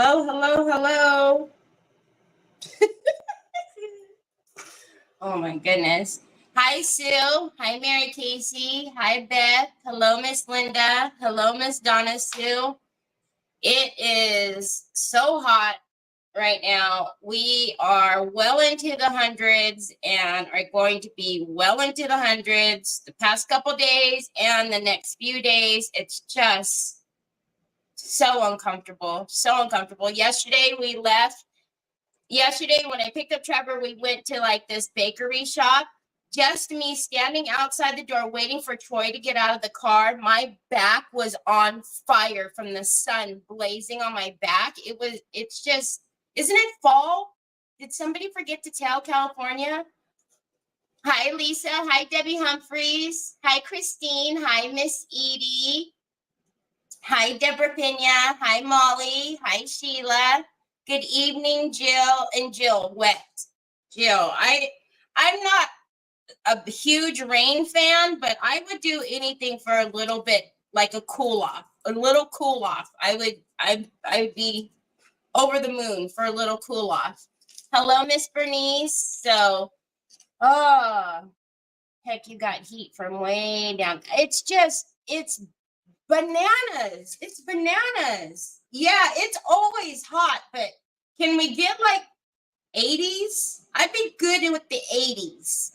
Hello, hello, hello. Oh my goodness. Hi, Sue. Hi, Mary Casey. Hi, Beth. Hello, Miss Linda. Hello, Miss Donna Sue. It is so hot right now. We are well into the hundreds and are going to be well into the hundreds the past couple days and the next few days. It's just so uncomfortable. So uncomfortable. Yesterday when I picked up Trevor, we went to like this bakery shop. Just me standing outside the door waiting for Troy to get out of the car. My back was on fire from the sun blazing on my back. It's just, isn't it fall? Did somebody forget to tell California? Hi, Lisa. Hi, Debbie Humphreys. Hi, Christine. Hi, Miss Edie. Hi, Deborah Pena. Hi, Molly. Hi, Sheila. Good evening, Jill and Jill. Wet. Jill, I'm not a huge rain fan, but I would do anything for a little bit, like a cool off. I'd be over the moon for a little cool off. Hello, Miss Bernice. So, heck, you got heat from way down. It's bananas. It's bananas. Yeah, it's always hot, but can we get like 80s? I'd be good with the 80s.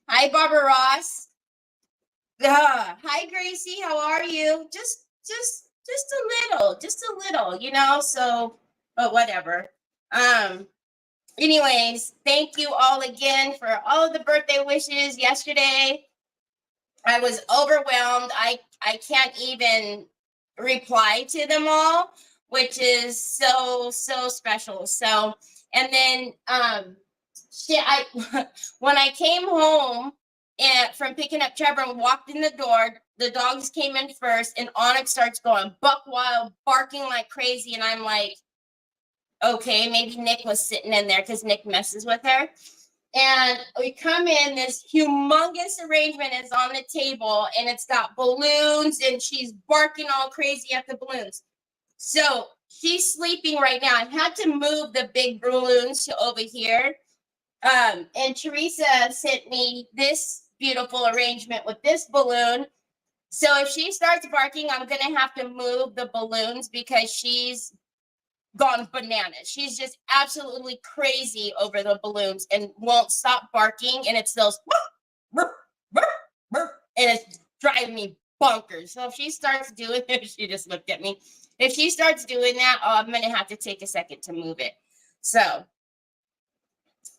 Hi, Barbara Ross. Hi, Gracie. How are you? Just a little, you know, so, but whatever. Anyways, thank you all again for all of the birthday wishes yesterday. I was overwhelmed. I can't even reply to them all, which is so special. So, and then when I came home from picking up Trevor and walked in the door, the dogs came in first, and Onyx starts going buck wild, barking like crazy, and I'm like, okay, maybe Nick was sitting in there because Nick messes with her. And we come in, this humongous arrangement is on the table, and it's got balloons, and she's barking all crazy at the balloons. So she's sleeping right now. I had to move the big balloons to over here. And Teresa sent me this beautiful arrangement with this balloon. So if she starts barking, I'm going to have to move the balloons because she's gone bananas. She's just absolutely crazy over the balloons and won't stop barking. And it's those, and it's driving me bonkers. So if she starts doing it, she just looked at me. If she starts doing that, I'm going to have to take a second to move it. So,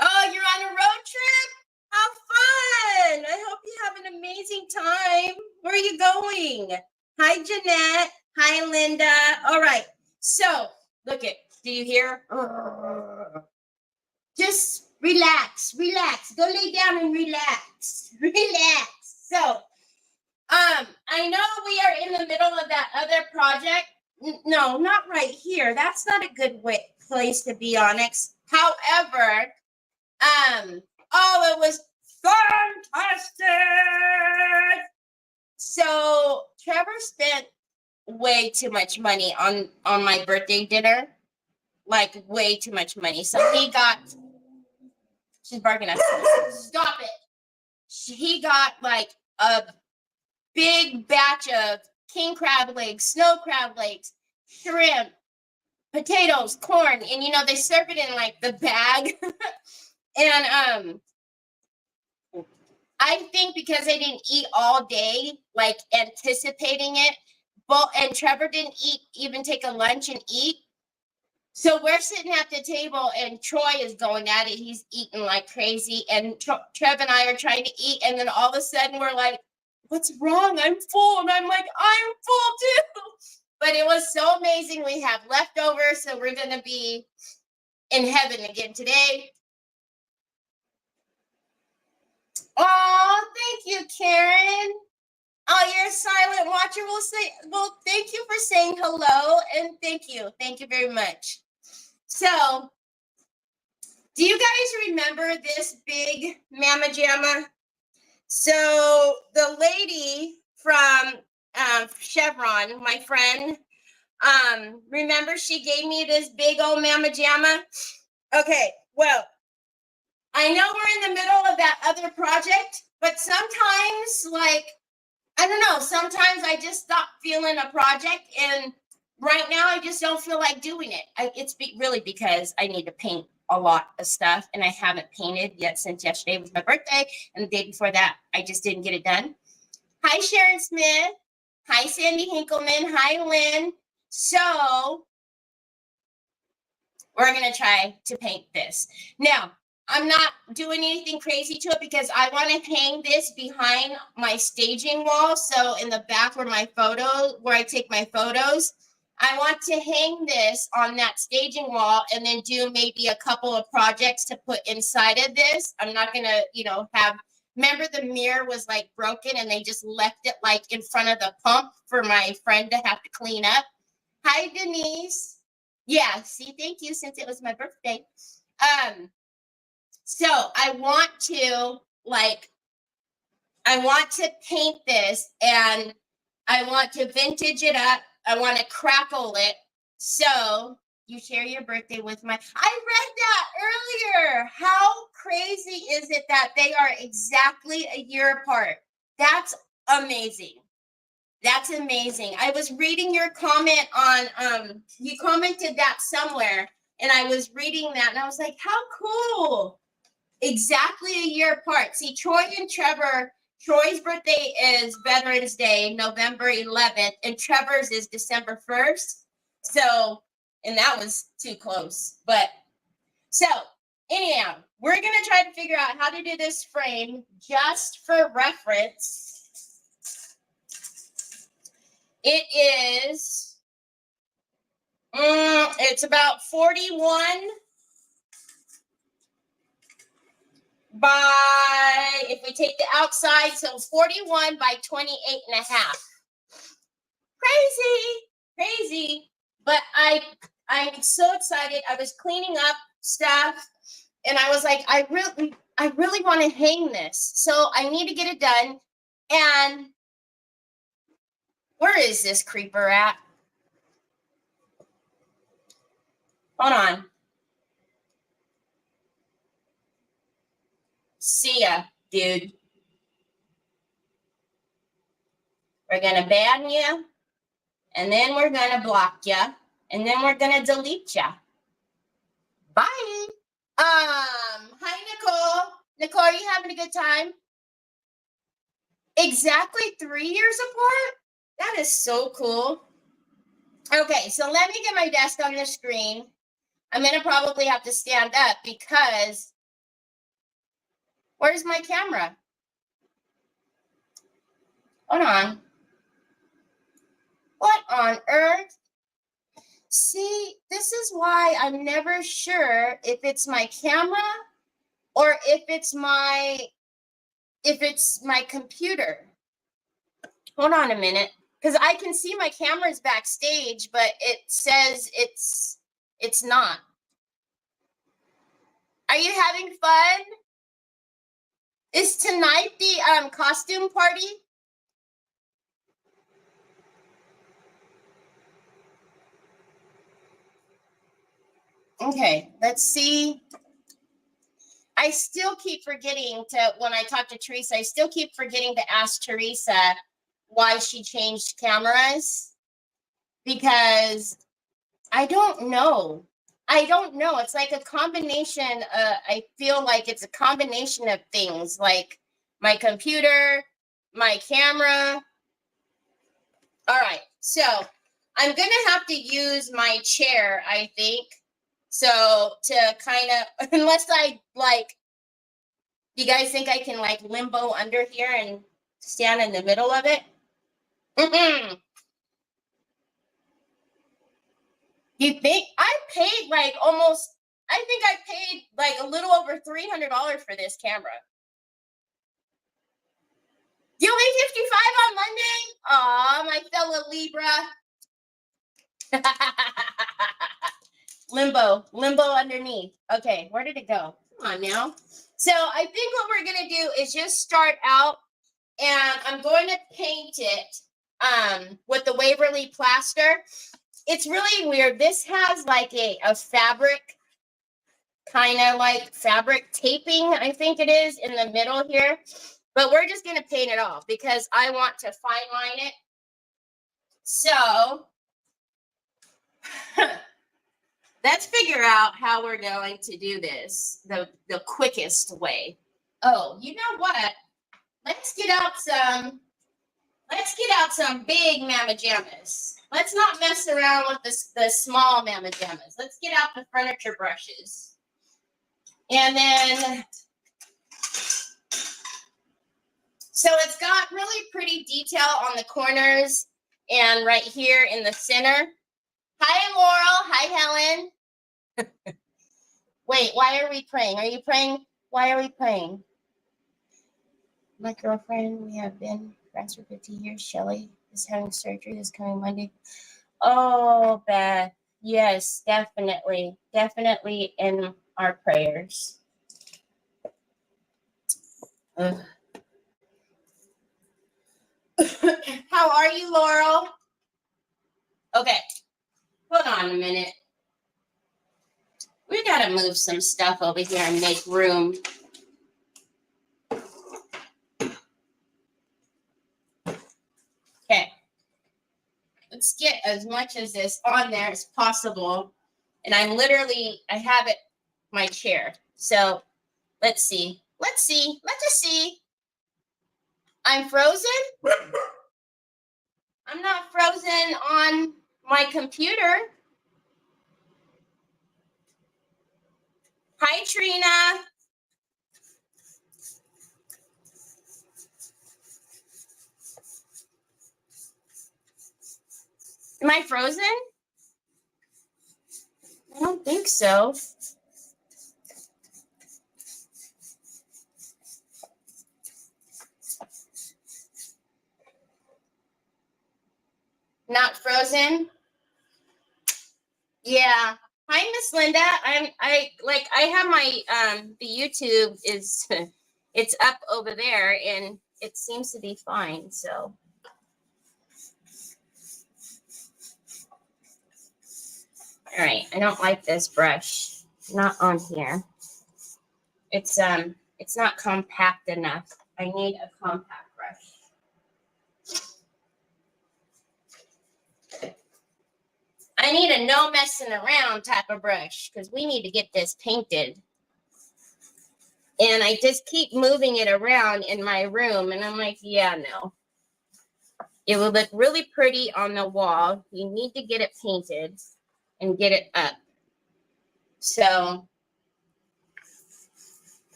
oh, you're on a road trip? How fun. I hope you have an amazing time. Where are you going? Hi, Jeanette. Hi, Linda. All right. So, look it. Do you hear? Just relax. Go lay down and relax. So, I know we are in the middle of that other project. No, not right here. That's not a good place to be, Onyx. However, it was fantastic. So Trevor spent way too much money on my birthday dinner, like way too much money. So she's barking at us. Stop it. He got like a big batch of king crab legs, snow crab legs, shrimp, potatoes, corn, and you know they serve it in like the bag. And I think because I didn't eat all day, like anticipating it, and Trevor didn't even take a lunch and eat. So we're sitting at the table and Troy is going at it. He's eating like crazy. And Trev and I are trying to eat. And then all of a sudden we're like, what's wrong? I'm full. And I'm like, I'm full too. But it was so amazing. We have leftovers. So we're going to be in heaven again today. Oh, thank you, Karen. Oh, you're a silent watcher. Well, thank you for saying hello, and thank you very much. So, do you guys remember this big Mama Jamma? So, the lady from Chevron, my friend, Remember she gave me this big old mamma jamma? Okay, well, I know we're in the middle of that other project, but sometimes, like, I don't know, sometimes I just stop feeling a project, and right now I just don't feel like doing it. It's really because I need to paint a lot of stuff, and I haven't painted yet since yesterday was my birthday, and the day before that, I just didn't get it done. Hi, Sharon Smith. Hi, Sandy Hinkleman. Hi, Lynn. So we're going to try to paint this. Now, I'm not doing anything crazy to it because I want to hang this behind my staging wall. So in the back where I take my photos, I want to hang this on that staging wall and then do maybe a couple of projects to put inside of this. I'm not going to, remember the mirror was like broken and they just left it like in front of the pump for my friend to have to clean up. Hi, Denise. Yeah, see, thank you, since it was my birthday. So I want to paint this and I want to vintage it up. I want to crackle it. So you share your birthday with I read that earlier. How crazy is it that they are exactly a year apart? That's amazing. That's amazing. I was reading your comment on, you commented that somewhere, and I was reading that, and I was like, how cool. Exactly a year apart. See, Troy and Trevor, Troy's birthday is Veterans Day, November 11th, and Trevor's is December 1st. So, and that was too close. But, so, anyhow, we're going to try to figure out how to do this frame just for reference. It is, it's about 41 by, if we take the outside, so 41 by 28 and a half. Crazy. But I'm so excited. I was cleaning up stuff and I was like, I really want to hang this. So I need to get it done. And where is this creeper at? Hold on. See ya, dude. We're going to ban you, and then we're going to block you, and then we're going to delete you. Bye. Hi, Nicole. Nicole, are you having a good time? Exactly 3 years apart? That is so cool. Okay, so let me get my desk on the screen. I'm going to probably have to stand up because where's my camera? Hold on. What on earth? See, this is why I'm never sure if it's my camera or if it's my computer. Hold on a minute, because I can see my camera's backstage, but it says it's not. Are you having fun? Is tonight the costume party? Okay, let's see. I still keep forgetting when I talk to Teresa, I still keep forgetting to ask Teresa why she changed cameras, because I don't know. It's like a combination. I feel like it's a combination of things, like my computer, my camera. All right, so I'm going to have to use my chair, I think. So to kind of, unless I you guys think I can limbo under here and stand in the middle of it? You think? I paid I think I paid a little over $300 for this camera. You'll be 55 on Monday? Aw, my fellow Libra. Limbo underneath. Okay, where did it go? Come on now. So I think what we're going to do is just start out, and I'm going to paint it with the Waverly plaster. it's really weird. This has like a fabric, kind of like fabric taping, I think it is, in the middle here. But we're just going to paint it off because I want to fine line it. So let's figure out how we're going to do this the quickest way. Oh, you know what? Let's get out some big mamma jammas. Let's not mess around with the small mamma jammas. Let's get out the furniture brushes. And then, so it's got really pretty detail on the corners and right here in the center. Hi, Laurel. Hi, Helen. Wait, why are we praying? Are you praying? Why are we praying? My girlfriend, we have been friends for 50 years. Shelly is having surgery this coming Monday. Oh, Beth. Yes, definitely. Definitely in our prayers. How are you, Laurel? Okay. Hold on a minute. We got to move some stuff over here and make room. Okay. Let's get as much of this on there as possible. And I have it, my chair. So let's see. Let's just see. I'm frozen? I'm not frozen on my computer. Hi, Trina. Am I frozen? I don't think so. Not frozen? Yeah. Hi, Miss Linda. I have my the YouTube is it's up over there and it seems to be fine, so. All right, I don't like this brush. Not on here. It's not compact enough. I need a compact brush. I need a no messing around type of brush because we need to get this painted. And I just keep moving it around in my room and I'm like, yeah, no. It will look really pretty on the wall. You need to get it painted and get it up. So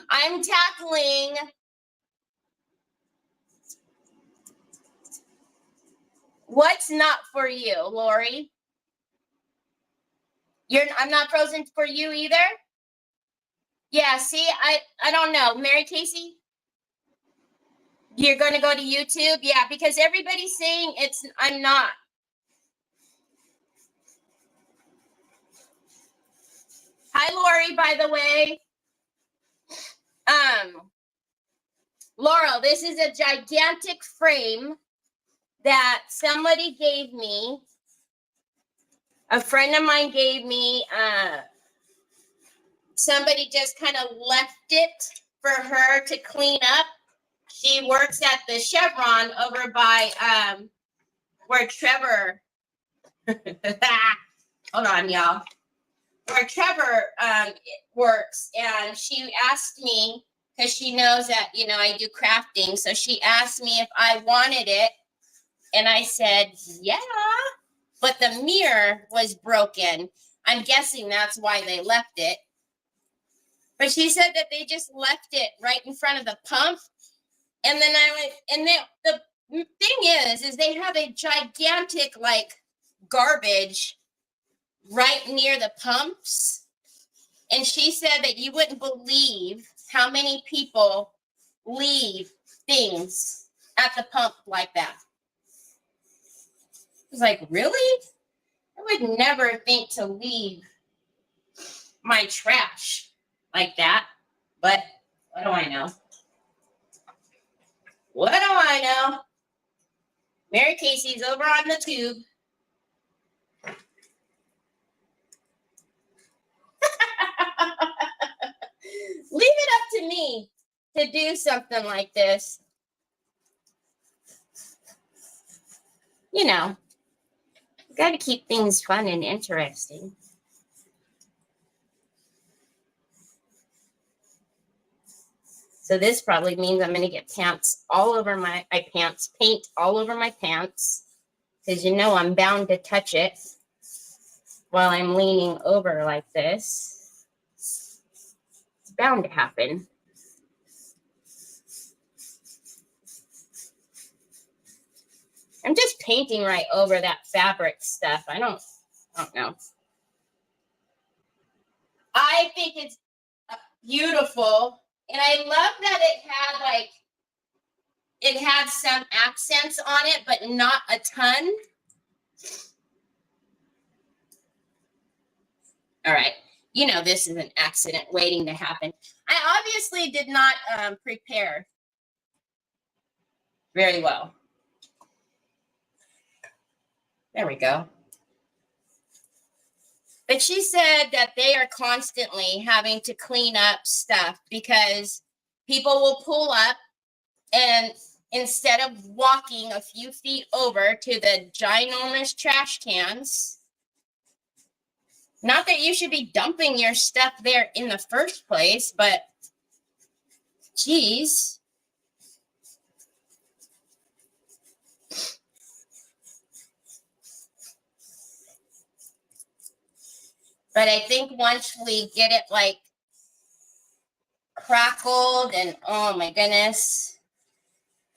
I'm tackling what's not for you, Lori. I'm not frozen for you either. Yeah, see, I don't know. Mary Casey, you're going to go to YouTube? Yeah, because everybody's saying I'm not. Hi, Lori, by the way. Laurel, this is a gigantic frame that somebody gave me. A friend of mine gave me. Somebody just kind of left it for her to clean up. She works at the Chevron over by where Trevor. Hold on, y'all. Where Trevor works, and she asked me because she knows that I do crafting. So she asked me if I wanted it, and I said yeah. But the mirror was broken. I'm guessing that's why they left it. But she said that they just left it right in front of the pump. And then I went, and the thing is they have a gigantic garbage right near the pumps. And she said that you wouldn't believe how many people leave things at the pump like that. I was like, really? I would never think to leave my trash like that. But what do I know? What do I know? Mary Casey's over on the tube. Leave it up to me to do something like this. You know, got to keep things fun and interesting. So this probably means I'm going to get pants all over my paint all over my pants, because you know I'm bound to touch it while I'm leaning over like this. It's bound to happen. I'm just painting right over that fabric stuff. I don't know. I think it's beautiful. And I love that it had some accents on it, but not a ton. All right. You know, this is an accident waiting to happen. I obviously did not prepare very well. There we go. But she said that they are constantly having to clean up stuff because people will pull up and instead of walking a few feet over to the ginormous trash cans, not that you should be dumping your stuff there in the first place, but geez. But I think once we get it like crackled and oh my goodness,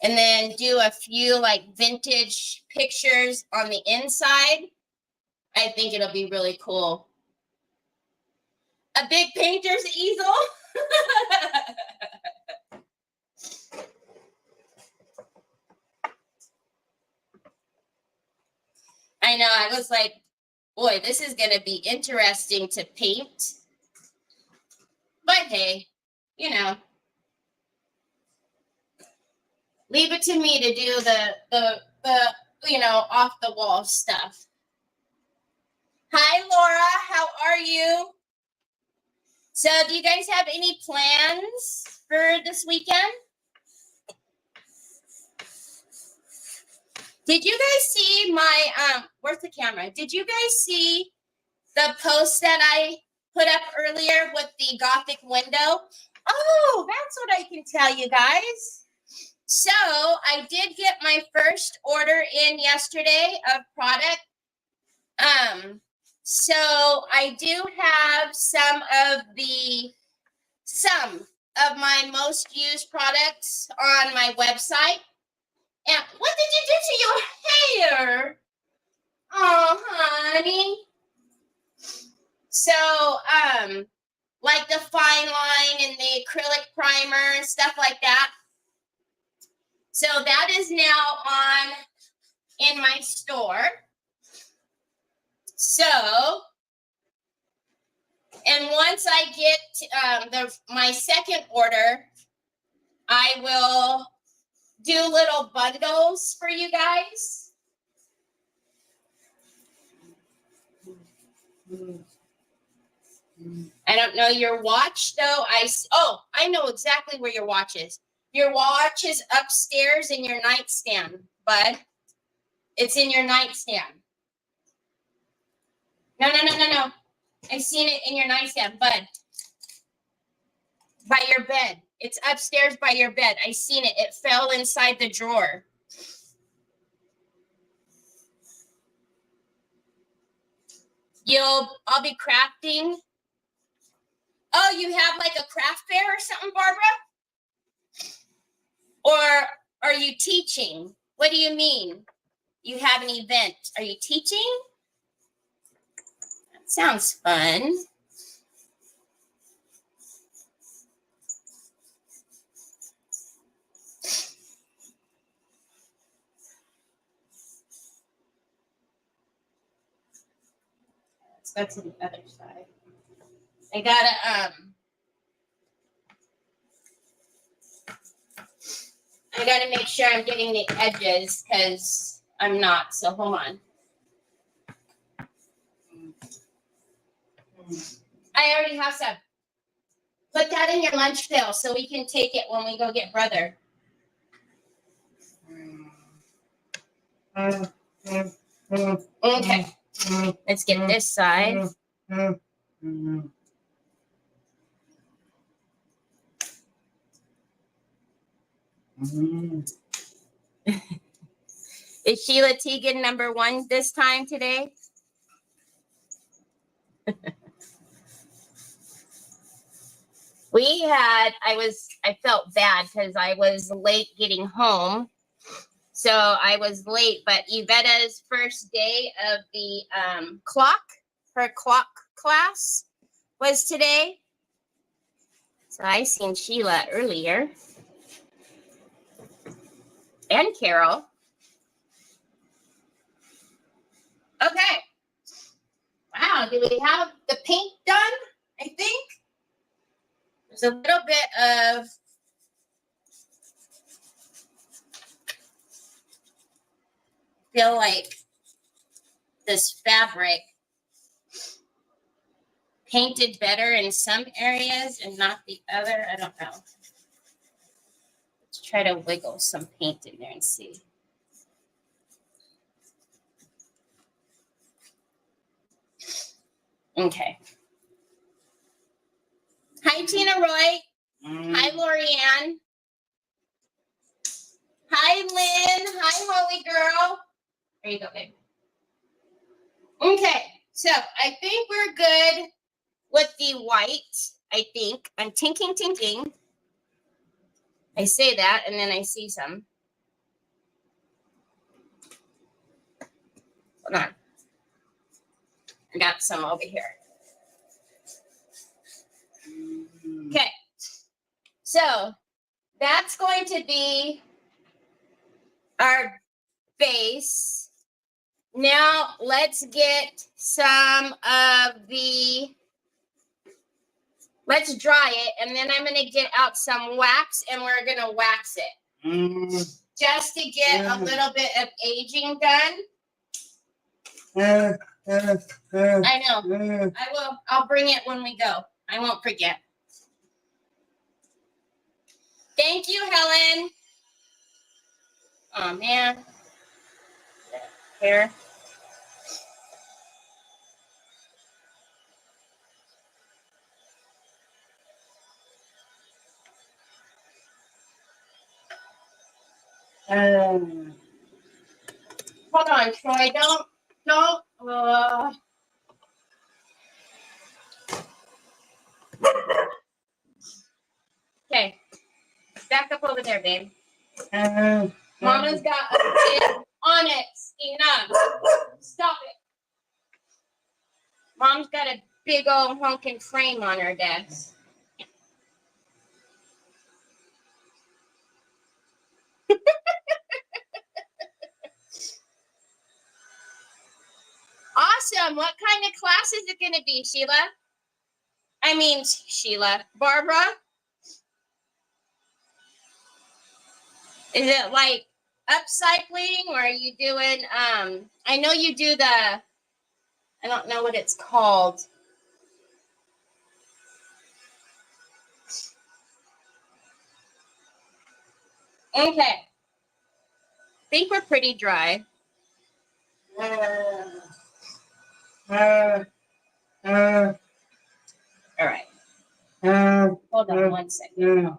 and then do a few like vintage pictures on the inside, I think it'll be really cool. A big painter's easel. I know, I was like, boy, this is going to be interesting to paint. But hey, you know, leave it to me to do the you know, off the wall stuff. Hi, Laura. How are you? So do you guys have any plans for this weekend? Did you guys see my, where's the camera? Did you guys see the post that I put up earlier with the Gothic window? Oh, that's what I can tell you guys. So I did get my first order in yesterday of product. So I do have some of my most used products on my website. And what did you do to your hair? Oh, honey. So, like the fine line and the acrylic primer and stuff like that. So that is now on in my store. So, and once I get my second order, I will do little bundles for you guys. I don't know your watch though. I know exactly where your watch is. Your watch is upstairs in your nightstand, bud. It's in your nightstand. No. I've seen it in your nightstand, bud. By your bed. It's upstairs by your bed. I seen it. It fell inside the drawer. I'll be crafting. Oh, you have like a craft fair or something, Barbara? Or are you teaching? What do you mean? You have an event. Are you teaching? That sounds fun. Let's go to the other side. I gotta make sure I'm getting the edges because I'm not, so hold on. I already have some. Put that in your lunch pail so we can take it when we go get brother. Okay. Let's get this side. Is Sheila Teagan number 1 this time today? I felt bad because I was late getting home. So I was late, but Yvetta's first day of the her clock class was today. So I seen Sheila earlier. And Carol. Okay. Wow, do we have the paint done? I think. There's a little bit of feel like this fabric painted better in some areas and not the other. I don't know. Let's try to wiggle some paint in there and see. Okay. Hi, Tina Roy. Hi, Lorianne. Hi, Lynn. Hi, Holy Girl. There you go, babe. Okay, so I think we're good with the white. I think. I'm tinking. I say that, and then I see some. Hold on. I got some over here. Okay, so that's going to be our base. Now let's get some of the, let's dry it, and then I'm going to get out some wax, and we're going to wax it. Just to get a little bit of aging done. I know. I will. I'll bring it when we go. I won't forget. Thank you, Helen. Oh, man. Here. Hold on, Troy. Don't. Okay. Back up over there, babe. Mama's got a big onyx. Enough. Stop it. Mom's got a big old honking frame on her desk. Awesome. What kind of class is it going to be, Sheila? I mean, Sheila. Barbara? Is it like upcycling, or are you doing, I know you do the, I don't know what it's called. Okay. I think we're pretty dry. All right. Hold on 1 second.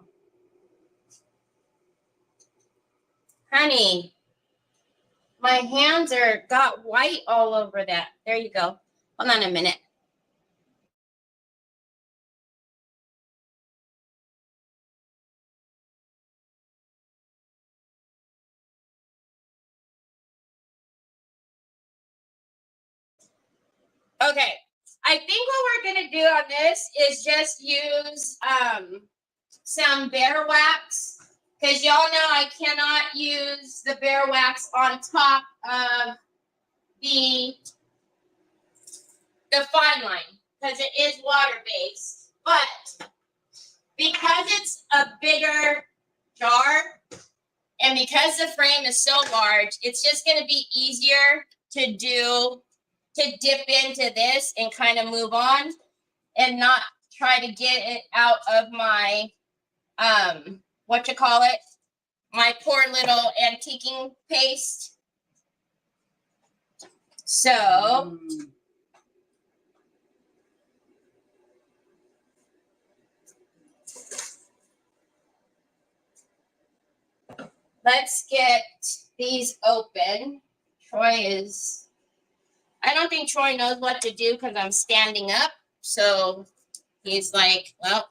Honey, my hands got white all over that. There you go. Hold on a minute. Okay. I think what we're going to do on this is just use some bear wax, because y'all know I cannot use the bear wax on top of the fine line, because it is water-based. But because it's a bigger jar And because the frame is so large, it's just going to be easier to dip into this and kind of move on and not try to get it out of my, my poor little antiquing paste. So, let's get these open. I don't think Troy knows what to do because I'm standing up. So he's like, well,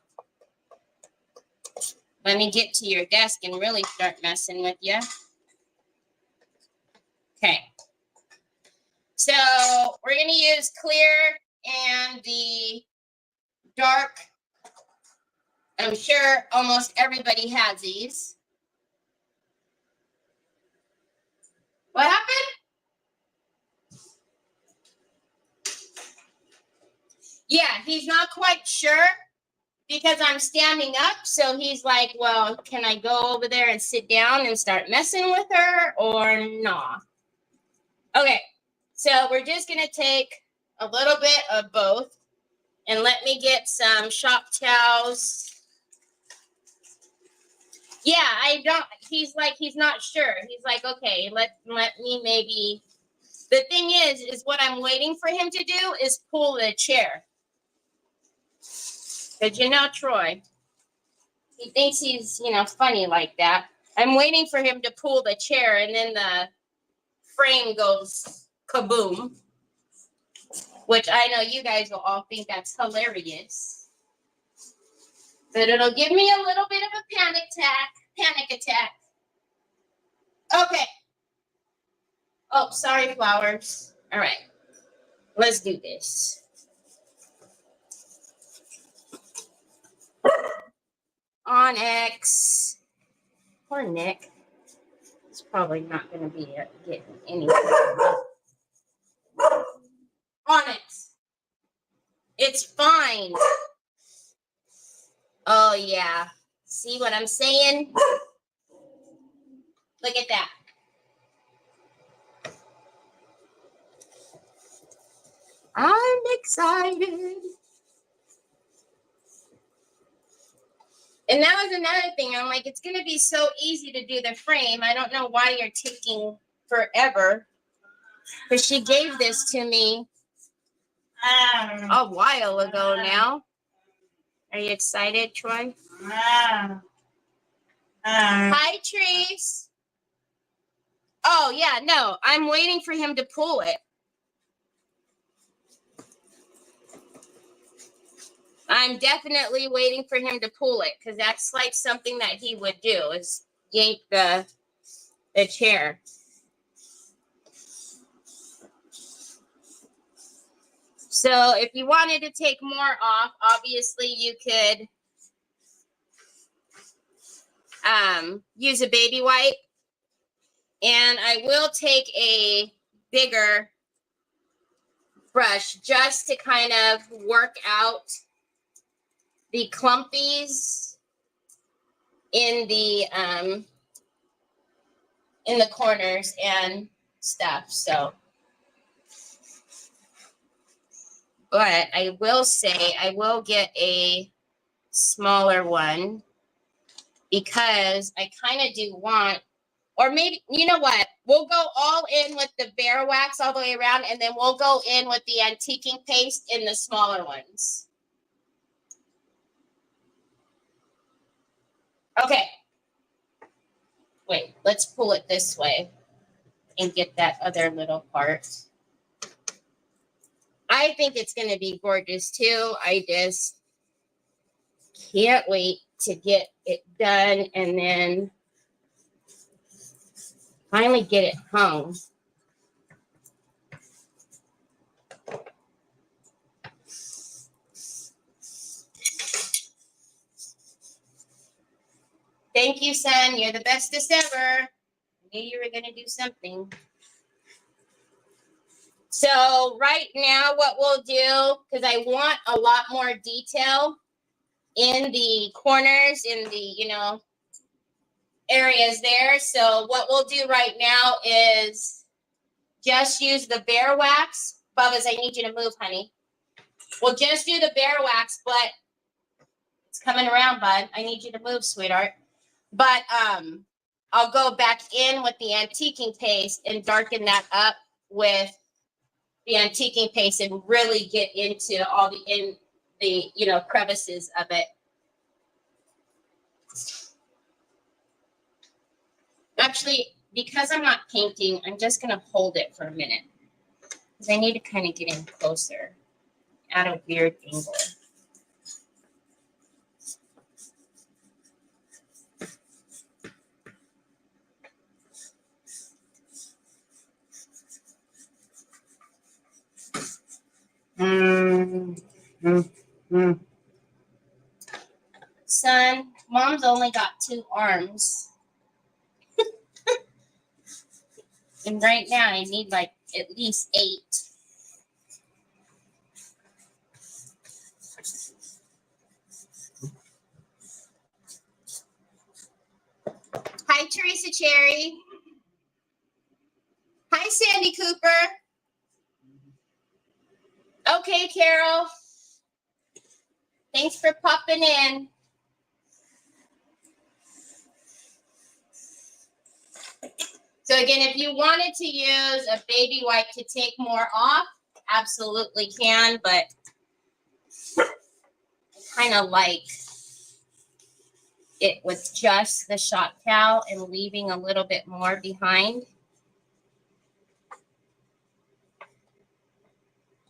let me get to your desk and really start messing with you. Okay. So we're going to use clear and the dark. I'm sure almost everybody has these. What happened? Yeah, he's not quite sure because I'm standing up. So he's like, well, can I go over there and sit down and start messing with her or not? Okay, so we're just going to take a little bit of both and let me get some shop towels. Yeah, he's like, he's not sure. He's like, okay, let me maybe. The thing is what I'm waiting for him to do is pull the chair. Because you know, Troy, he thinks he's, funny like that. I'm waiting for him to pull the chair and then the frame goes kaboom. Which I know you guys will all think that's hilarious. But it'll give me a little bit of a panic attack. Okay. Oh, sorry, flowers. All right. Let's do this. Onyx. Poor Nick. It's probably not going to be getting anything. Onyx. It's fine. Oh, yeah. See what I'm saying? Look at that. I'm excited. And that was another thing. I'm like, it's going to be so easy to do the frame. I don't know why you're taking forever. Because she gave this to me a while ago now. Are you excited, Troy? Hi, Trace. Oh, yeah, no. I'm waiting for him to pull it. I'm definitely waiting for him to pull it because that's like something that he would do is yank the chair. So if you wanted to take more off, obviously you could use a baby wipe. And I will take a bigger brush just to kind of work out the clumpies in the corners and stuff. So, but I will say I will get a smaller one because I kind of do want, or maybe, you know what? We'll go all in with the bare wax all the way around, and then we'll go in with the antiquing paste in the smaller ones. Okay. Wait, let's pull it this way and get that other little part. I think it's going to be gorgeous too. I just can't wait to get it done and then finally get it hung. Thank you, son. You're the bestest ever. I knew you were going to do something. So right now what we'll do, because I want a lot more detail in the corners, in the, areas there. So what we'll do right now is just use the bare wax. Bubba's, I need you to move, honey. We'll just do the bare wax, but it's coming around, bud. I need you to move, sweetheart. But I'll go back in with the antiquing paste and darken that up with the antiquing paste and really get into all the crevices of it. Actually, because I'm not painting, I'm just going to hold it for a minute because I need to kind of get in closer at a weird angle. Son, mom's only got 2 arms. And right now I need like at least 8. Hi, Teresa Cherry. Hi, Sandy Cooper. Okay, Carol. Thanks for popping in. So again, if you wanted to use a baby wipe to take more off, absolutely can, but I kind of like it with just the shop towel and leaving a little bit more behind.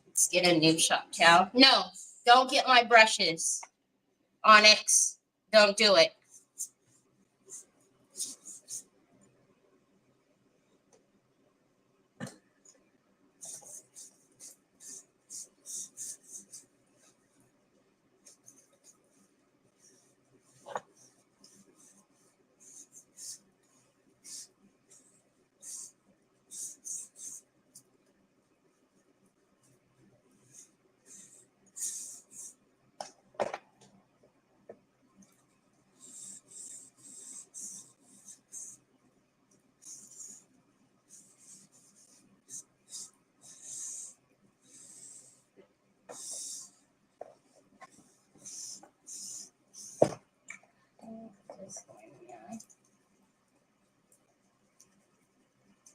Let's get a new shop towel. No, don't get my brushes. Onyx, don't do it.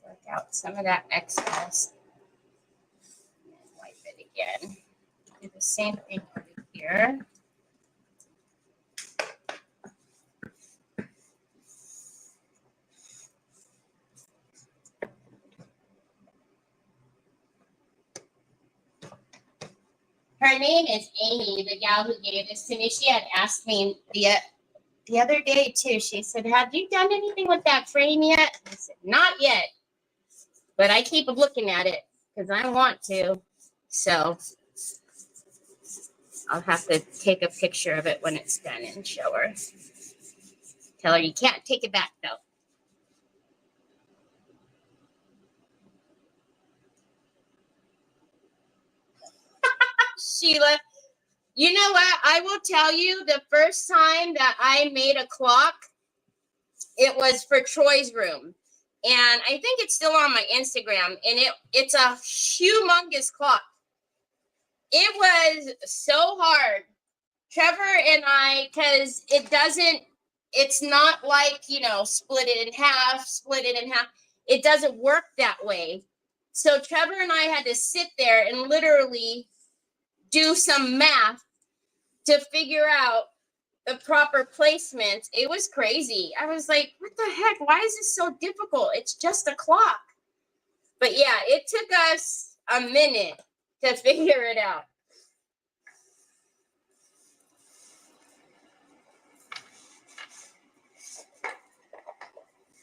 Work out some of that excess. And wipe it again. Do the same thing over here. Her name is Amy, the gal who gave this to me. She had asked me the other day too. She said, "Have you done anything with that frame yet?" I said, "Not yet, but I keep looking at it because I want to." So I'll have to take a picture of it when it's done and show her. Tell her you can't take it back though. Sheila, you know what? I will tell you, the first time that I made a clock, it was for Troy's room. And I think it's still on my Instagram. And it's a humongous clock. It was so hard. Trevor and I, because it's not like, split it in half. It doesn't work that way. So Trevor and I had to sit there and literally do some math to figure out the proper placement. It was crazy. I was like, what the heck? Why is this so difficult? It's just a clock. But yeah, it took us a minute to figure it out.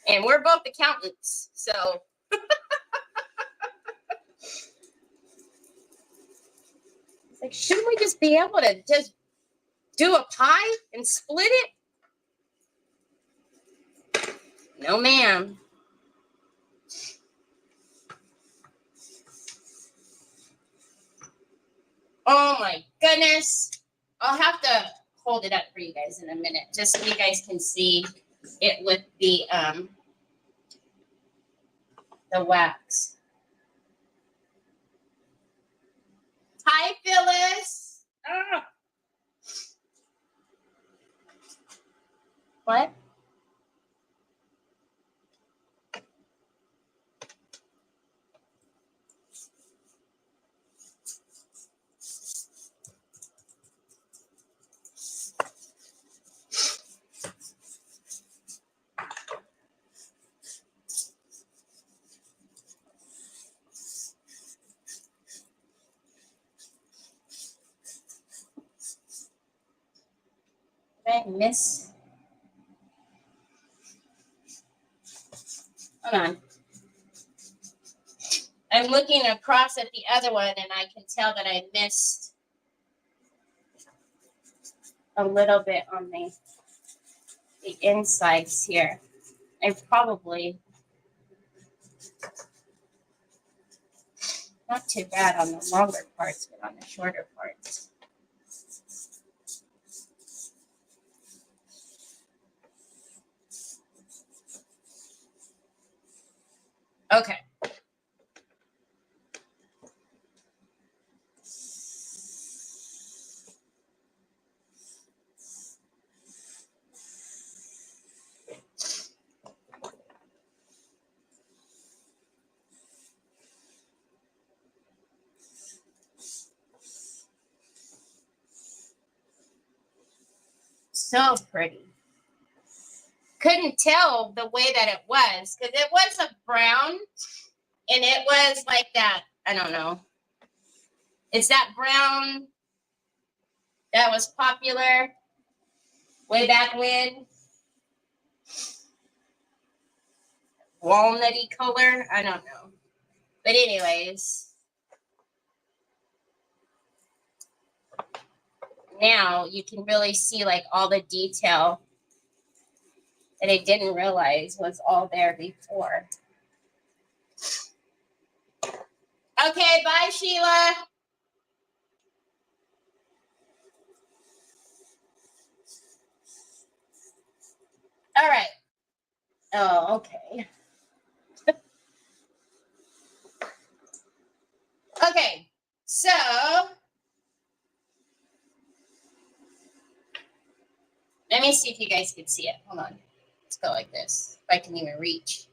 And we're both accountants, so. It's like, shouldn't we just be able to just do a pie and split it? No, ma'am. Oh my goodness. I'll have to hold it up for you guys in a minute, just so you guys can see it with the wax. Hi, Phyllis. Ah. What? Did I miss? Hold on. I'm looking across at the other one, and I can tell that I missed a little bit on the insides here. I probably not too bad on the longer parts, but on the shorter parts. Okay. So pretty. Couldn't tell the way that it was because it was a brown and it was like that. I don't know. It's that brown that was popular way back when. Walnutty color. I don't know. But anyways. Now you can really see like all the detail that I didn't realize was all there before. Okay, bye, Sheila. All right. Oh, okay. Okay, so let me see if you guys can see it. Hold on. Let's go like this. If I can even reach.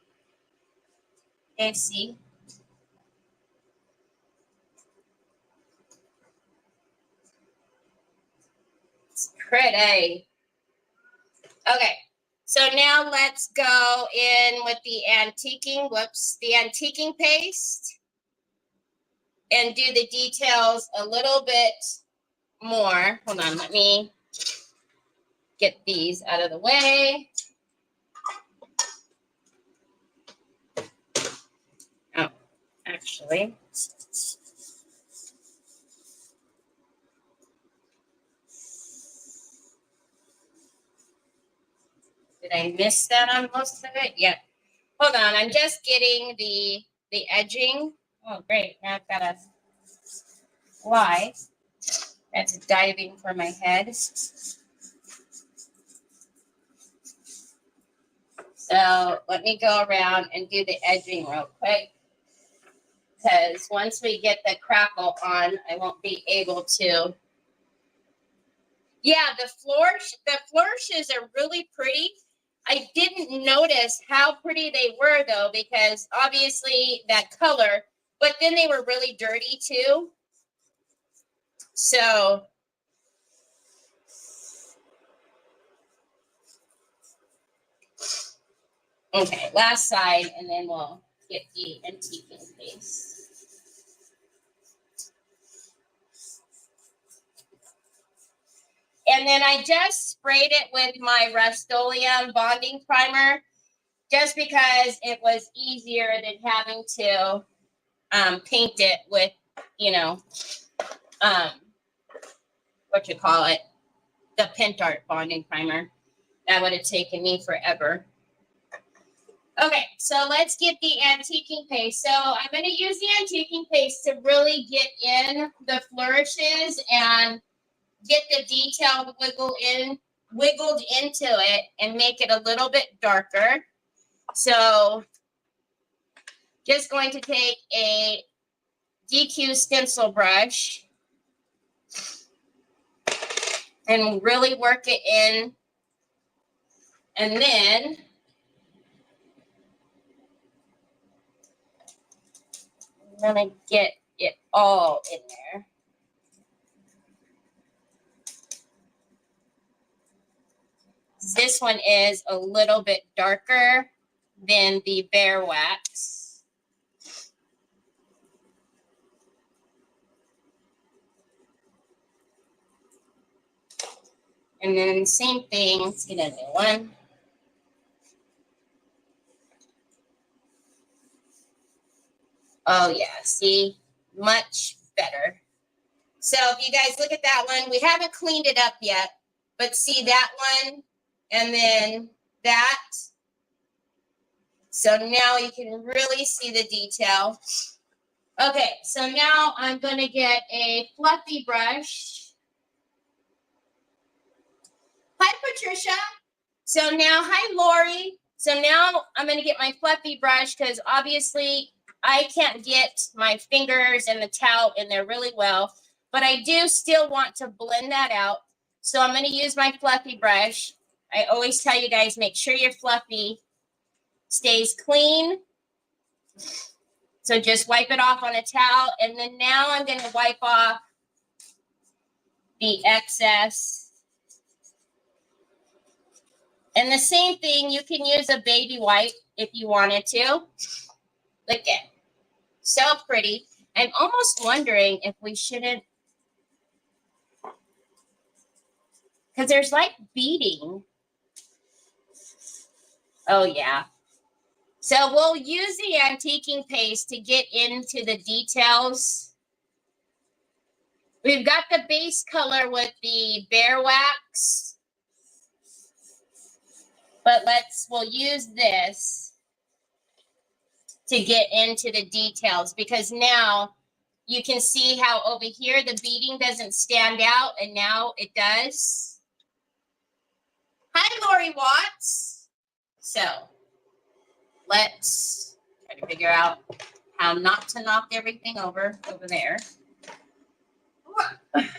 Okay, see? It's pretty. Okay, so now let's go in with the antiquing paste and do the details a little bit more. Hold on, let me get these out of the way. Oh, actually. Did I miss that on most of it? Yep. Hold on, I'm just getting the edging. Oh, great. Now I've got a fly that's diving for my head. So let me go around and do the edging real quick. Because once we get the crackle on, I won't be able to. Yeah, the flourishes are really pretty. I didn't notice how pretty they were, though, because obviously that color, but then they were really dirty, too. So, okay, last side, and then we'll get the antiquing paste. And then I just sprayed it with my Rust-Oleum bonding primer just because it was easier than having to paint it with, you know, the Pentart bonding primer. That would have taken me forever. Okay, so let's get the antiquing paste. So I'm going to use the antiquing paste to really get in the flourishes and get the detail wiggle in wiggled into it and make it a little bit darker. So just going to take a DQ stencil brush and really work it in. And then I'm going to get it all in there. This one is a little bit darker than the Bear Wax. And then same thing, let's get a new one. Oh yeah, see, much better. So if you guys look at that one, we haven't cleaned it up yet, but see that one and then that. So now you can really see the detail. Okay, so now I'm going to get a fluffy brush. Hi, Patricia. So now, hi, Lori. So now I'm going to get my fluffy brush because obviously I can't get my fingers and the towel in there really well, but I do still want to blend that out. So I'm going to use my fluffy brush. I always tell you guys, make sure your fluffy stays clean. So just wipe it off on a towel. And then now I'm going to wipe off the excess. And the same thing, you can use a baby wipe if you wanted to. Look at, so pretty. I'm almost wondering if we shouldn't, because there's like beading. Oh yeah. So we'll use the antiquing paste to get into the details. We've got the base color with the Bear Wax. But we'll use this to get into the details because now you can see how over here the beading doesn't stand out and now it does. Hi, Lori Watts. So let's try to figure out how not to knock everything over there. And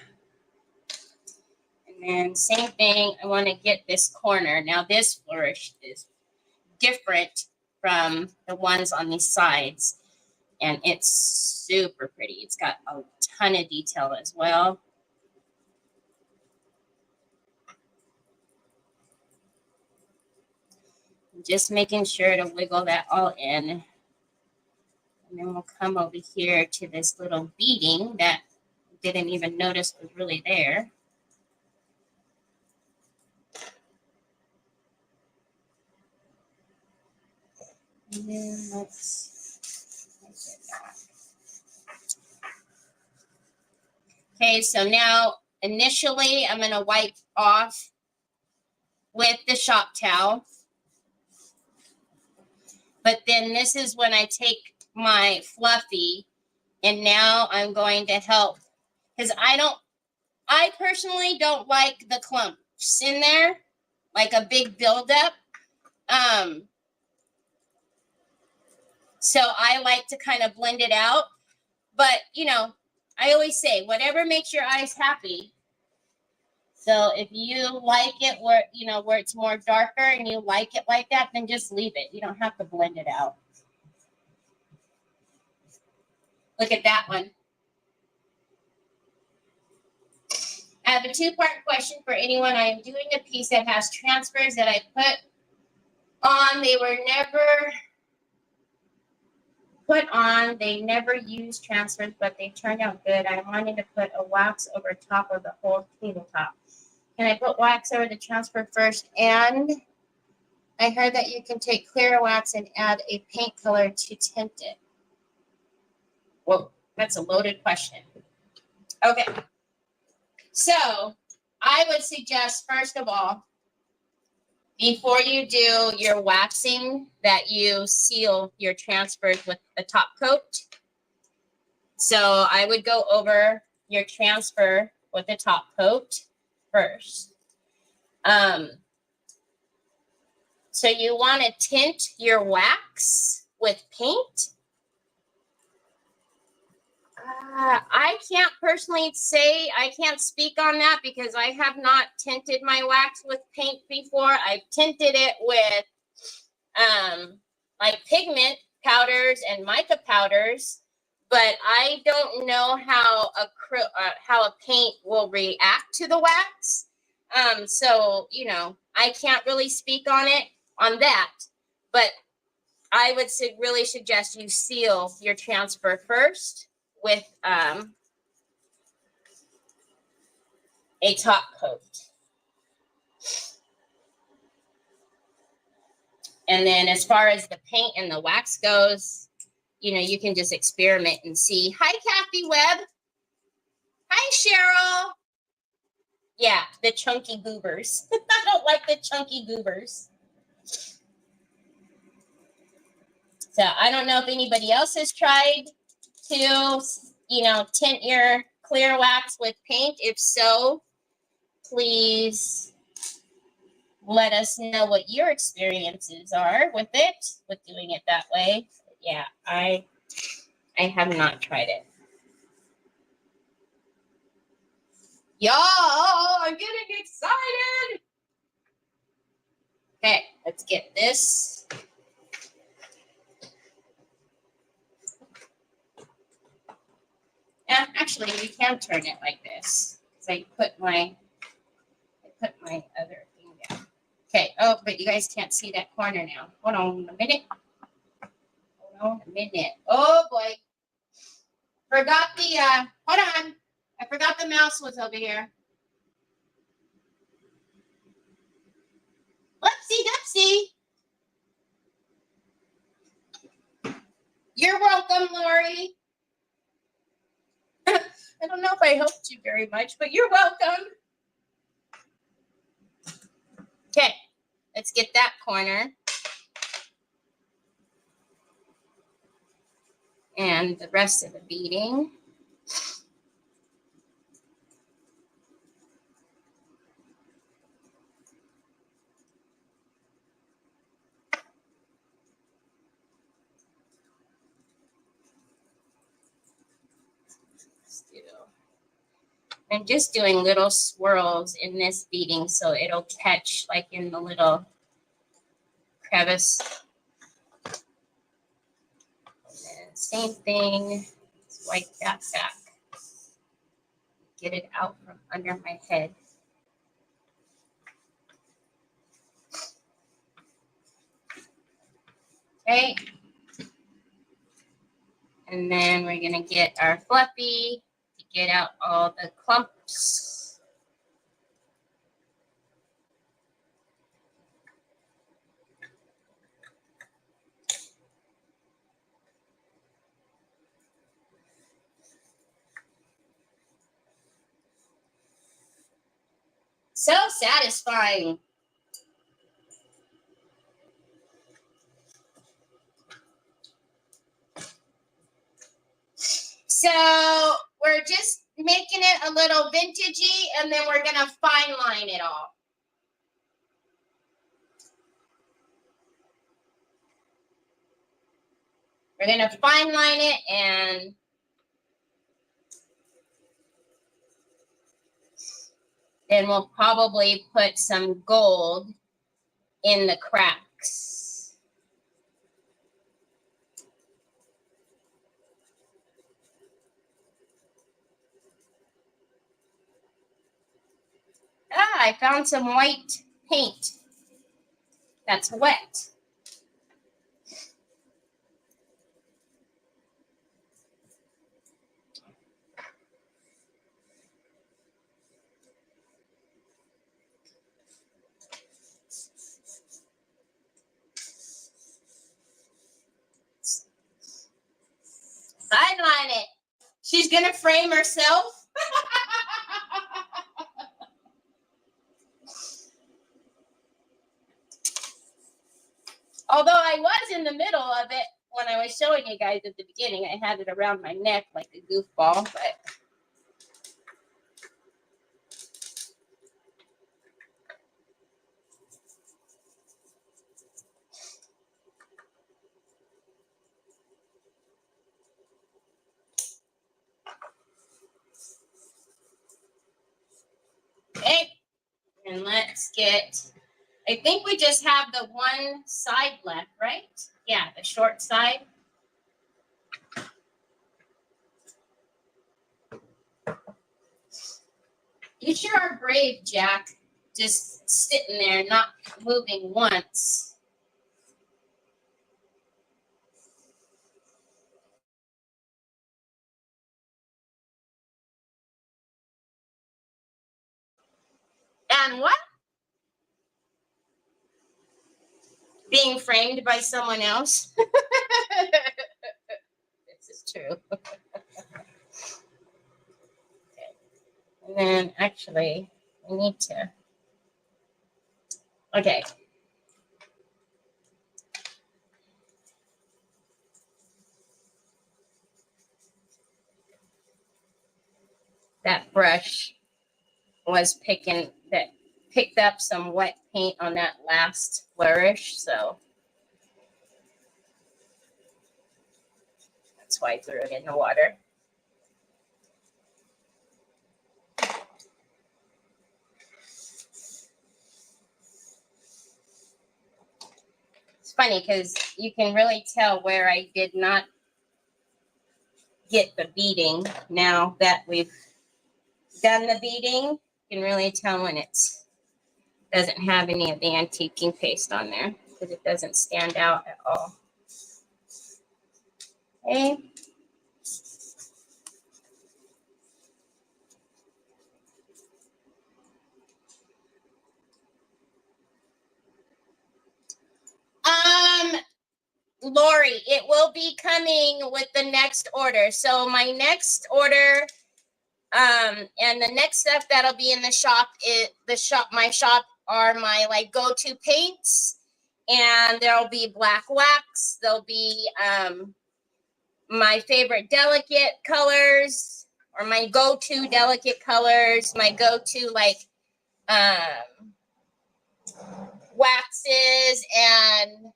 then same thing, I want to get this corner. Now this flourish is different from the ones on these sides. And it's super pretty. It's got a ton of detail as well. Just making sure to wiggle that all in. And then we'll come over here to this little beading that I didn't even notice was really there. And then let's get that. Okay, so now initially I'm going to wipe off with the shop towel. But then this is when I take my fluffy and now I'm going to help because I personally don't like the clumps in there, like a big buildup. So I like to kind of blend it out. But, you know, I always say, whatever makes your eyes happy. So if you like it where, you know, where it's more darker and you like it like that, then just leave it. You don't have to blend it out. Look at that one. I have a two-part question for anyone. I am doing a piece that has transfers that I put on. They were never put on. They never used transfers, but they turned out good. I wanted to put a wax over top of the whole tabletop. Can I put wax over the transfer first? And I heard that you can take clear wax and add a paint color to tint it. Whoa, that's a loaded question. Okay. So I would suggest, first of all, before you do your waxing, that you seal your transfers with the top coat. So I would go over your transfer with the top coat first. So you want to tint your wax with paint. I can't personally say, I can't speak on that because I have not tinted my wax with paint before. I've tinted it with like pigment powders and mica powders, but I don't know how a paint will react to the wax. So, you know, I can't really speak on that, but I would really suggest you seal your transfer first with a top coat. And then as far as the paint and the wax goes, you know, you can just experiment and see. Hi, Kathy Webb. Hi, Cheryl. Yeah, the chunky goobers. I don't like the chunky goobers. So I don't know if anybody else has tried to, you know, tint your clear wax with paint. If so, please let us know what your experiences are with it, with doing it that way. Yeah, I have not tried it. Y'all, I'm getting excited. Okay, let's get this. Yeah, actually, we can turn it like this. So I put my other thing down. Okay. Oh, but you guys can't see that corner now. Hold on a minute. Hold on a minute. Oh boy. Forgot the hold on. I forgot the mouse was over here. Whoopsie doopsie. You're welcome, Lori. I don't know if I helped you very much, but you're welcome. Okay, let's get that corner. And the rest of the beading. I'm just doing little swirls in this beading so it'll catch like in the little crevice. And then same thing, let's wipe that back. Get it out from under my head. Okay. And then we're gonna get our fluffy to get out all the clumps. So satisfying. So we're just making it a little vintagey, and then we're gonna fine line it all. We're gonna fine line it, and then we'll probably put some gold in the cracks. Ah, I found some white paint that's wet. Sideline it. She's gonna frame herself. Although I was in the middle of it when I was showing you guys at the beginning. I had it around my neck like a goofball, but And let's get, I think we just have the one side left, right? Yeah, the short side. You sure are brave, Jack. Just sitting there, not moving once. And what? Being framed by someone else? This is true. Okay. And then actually, we need to. Okay. That brush was picked up some wet paint on that last flourish, so that's why I threw it in the water. It's funny because you can really tell where I did not get the beading. Now that we've done the beading, you can really tell when it's doesn't have any of the antiquing paste on there because it doesn't stand out at all. Okay. Lori, it will be coming with the next order. So my next order, and the next stuff that'll be in the shop is my shop are my like go-to paints, and there'll be black wax. There'll be my favorite delicate colors, or my go-to delicate colors, my go-to like waxes and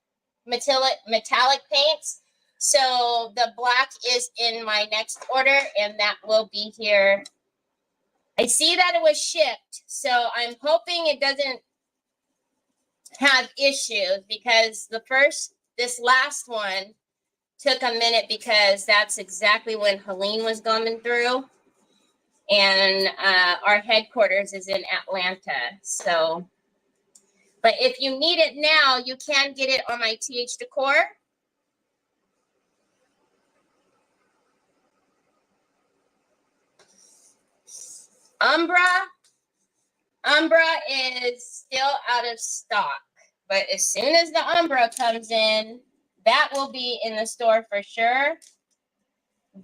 metallic paints. So the black is in my next order, and that will be here. I see that it was shipped, so I'm hoping it doesn't have issues, because this last one took a minute because that's exactly when Helene was coming through, and our headquarters is in Atlanta. So, but if you need it now, you can get it on my TH Decor. Umbra is still out of stock, but as soon as the Umbra comes in, that will be in the store for sure.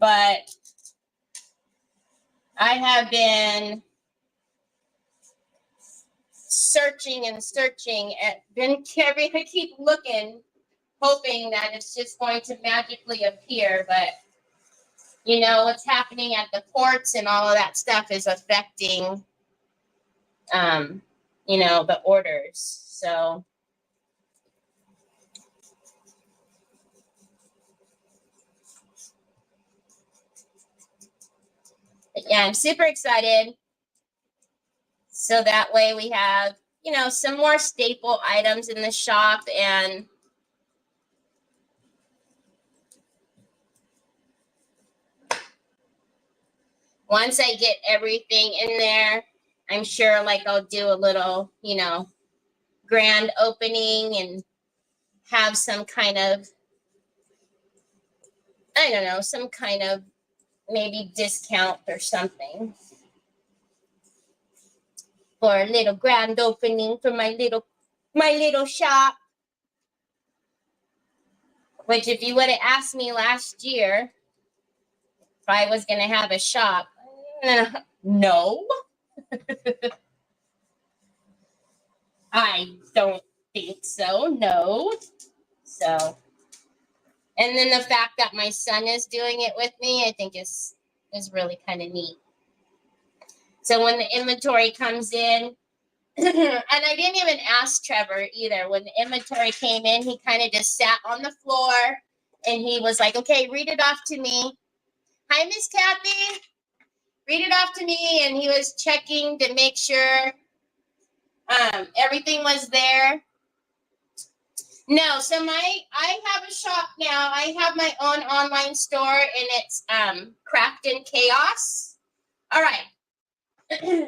But I have been searching and searching I keep looking, hoping that it's just going to magically appear, but you know what's happening at the ports and all of that stuff is affecting you know, the orders. So yeah, I'm super excited. So that way we have, you know, some more staple items in the shop, and once I get everything in there, I'm sure like I'll do a little, you know, grand opening and have some kind of, I don't know, some kind of maybe discount or something for a little grand opening for my little shop. Which, if you would have asked me last year if I was going to have a shop, no. I don't think so, no. So, and then the fact that my son is doing it with me, I think is really kind of neat. So when the inventory comes in, and I didn't even ask Trevor either. When the inventory came in, he kind of just sat on the floor and he was like, okay, read it off to me. Hi, Miss Kathy. Read it off to me. And he was checking to make sure Everything was there. No, so I have a shop now. I have my own online store, and it's Craft and Chaos. All right.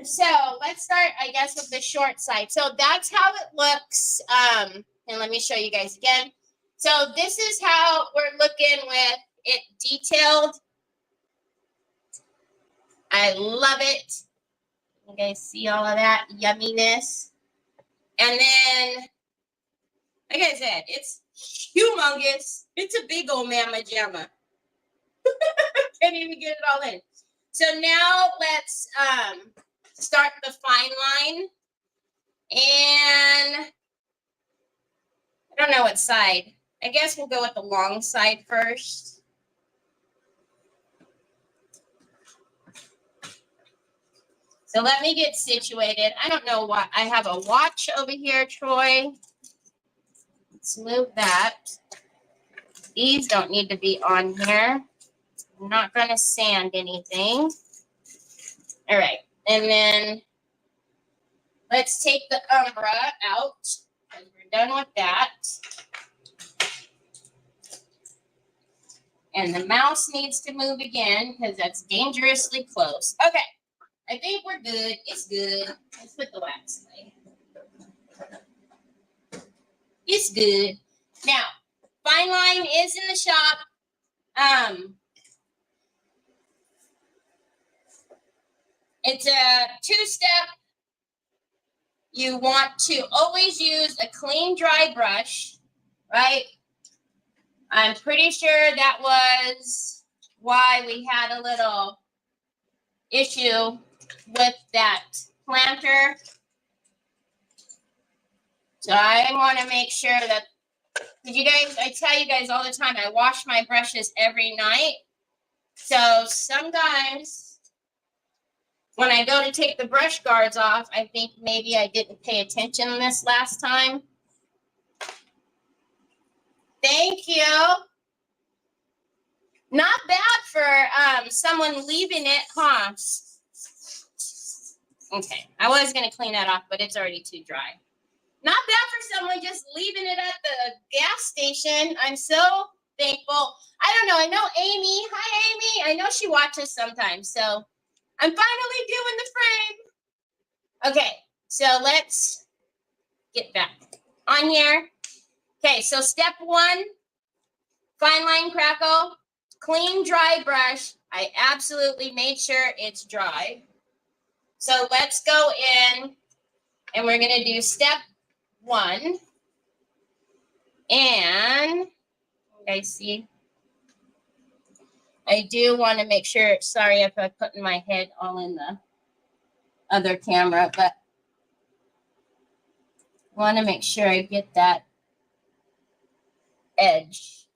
So let's start, I guess, with the short side. So that's how it looks. And let me show you guys again. So this is how we're looking with it detailed. I love it. You guys see all of that yumminess? And then, like I said, it's humongous. It's a big old mamma jamma. Can't even get it all in. So now let's start the fine line. And I don't know what side. I guess we'll go with the long side first. So let me get situated. I don't know what. I have a watch over here, Troy. Let's move that. These don't need to be on here. I'm not going to sand anything. All right. And then let's take the umbra out. We're done with that. And the mouse needs to move again because that's dangerously close. Okay. I think we're good. It's good. Let's put the wax away. It's good. Now, fine line is in the shop. It's a two-step. You want to always use a clean, dry brush, right? I'm pretty sure that was why we had a little issue with that planter. So I want to make sure that, because you guys, I tell you guys all the time, I wash my brushes every night. So sometimes when I go to take the brush guards off, I think maybe I didn't pay attention this last time. Thank you. Not bad for someone leaving it, huh? Okay, I was going to clean that off, but it's already too dry. Not bad for someone just leaving it at the gas station. I'm so thankful. I don't know. I know Amy. Hi, Amy. I know she watches sometimes. So I'm finally doing the frame. Okay, so let's get back on here. Okay, so step one, fine line crackle, clean, dry brush. I absolutely made sure it's dry. So let's go in and we're going to do step one. And you guys see, I do want to make sure, sorry if I'm putting my head all in the other camera, but I want to make sure I get that edge.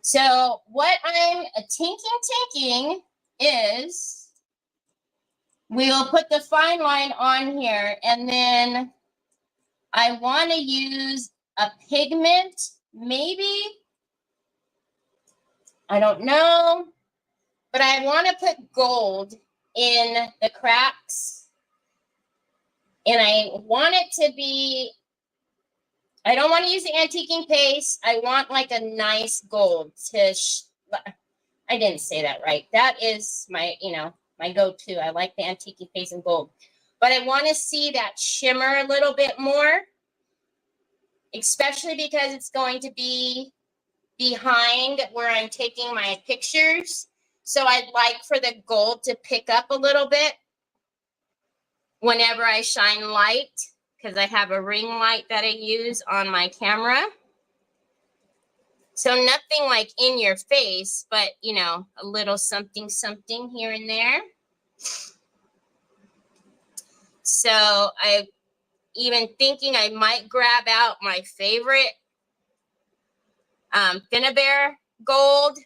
So what I'm tinking is we will put the fine line on here, and then I want to use a pigment, maybe, I don't know, but I want to put gold in the cracks, and I want it to be, I don't want to use the antiquing paste. I want like a nice gold to, I didn't say that right. That is my, my go-to. I like the antiquing paste and gold. But I want to see that shimmer a little bit more, especially because it's going to be behind where I'm taking my pictures. So I'd like for the gold to pick up a little bit whenever I shine light, because I have a ring light that I use on my camera. So nothing like in your face, but, a little something here and there. So I'm even thinking I might grab out my favorite Finnabair gold.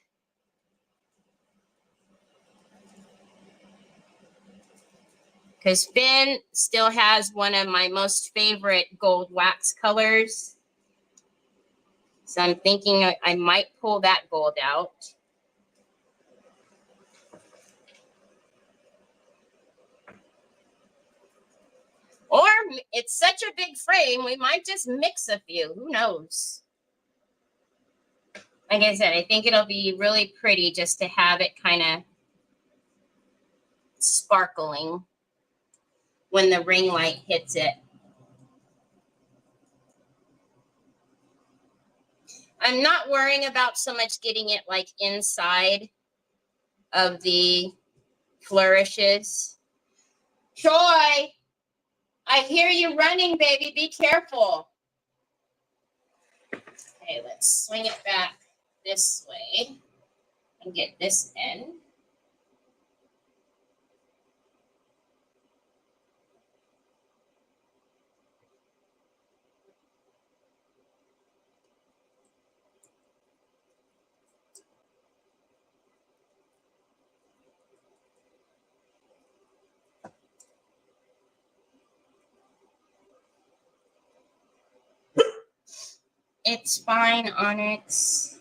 Because Finn still has one of my most favorite gold wax colors. So I'm thinking I might pull that gold out. Or it's such a big frame, we might just mix a few. Who knows? Like I said, I think it'll be really pretty just to have it kind of sparkling when the ring light hits it. I'm not worrying about so much getting it like inside of the flourishes. Troy, I hear you running, baby. Be careful. Okay, let's swing it back this way and get this in. It's fine, Onyx.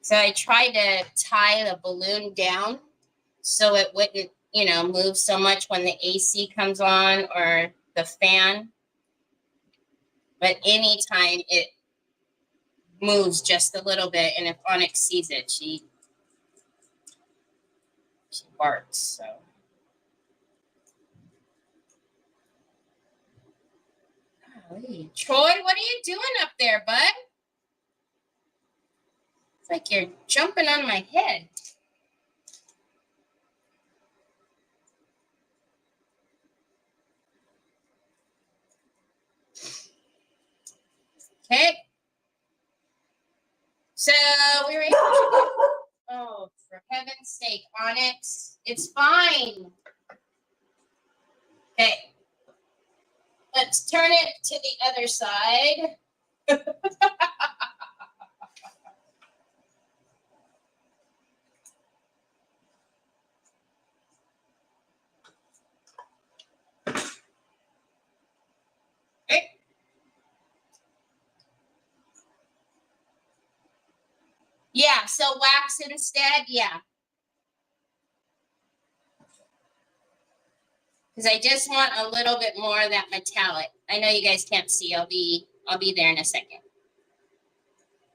So I tried to tie the balloon down so it wouldn't, you know, move so much when the AC comes on or the fan. But anytime it moves just a little bit, and if Onyx sees it, she barks. So. Golly. Troy, what are you doing up there, bud? It's like you're jumping on my head. Okay. So we were able to, oh, for heaven's sake, Onyx, it's fine. Okay. Let's turn it to the other side. Okay. Yeah, so wax instead, yeah. Because I just want a little bit more of that metallic. I know you guys can't see. I'll be there in a second.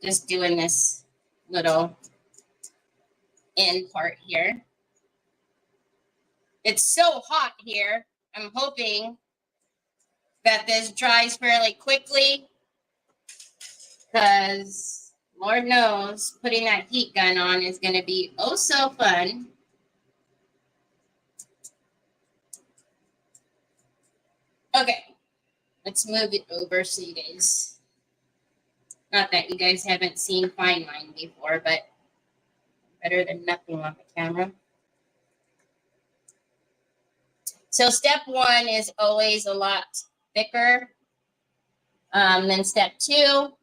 Just doing this little end part here. It's so hot here. I'm hoping that this dries fairly quickly, because Lord knows putting that heat gun on is going to be oh so fun. Okay, let's move it over so you guys, not that you guys haven't seen fine line before, but better than nothing on the camera. So step one is always a lot thicker than step two.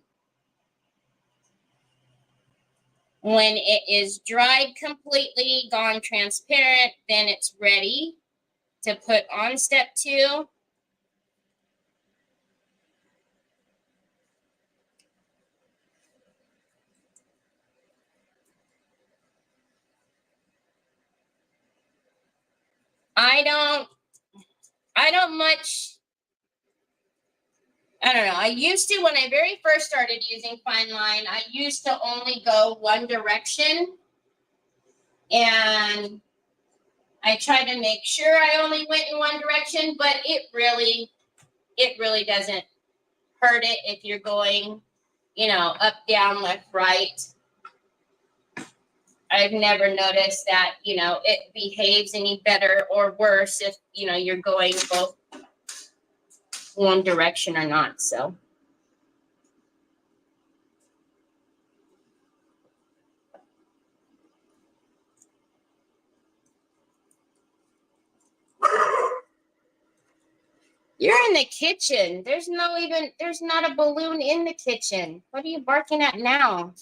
When it is dried completely, gone transparent, then it's ready to put on step two. I don't know. I used to, when I very first started using fine line, I used to only go one direction. And I tried to make sure I only went in one direction, but it really doesn't hurt it if you're going, you know, up, down, left, right. I've never noticed that, you know, it behaves any better or worse if, you know, you're going both one direction or not. So. You're in the kitchen. There's not a balloon in the kitchen. What are you barking at now?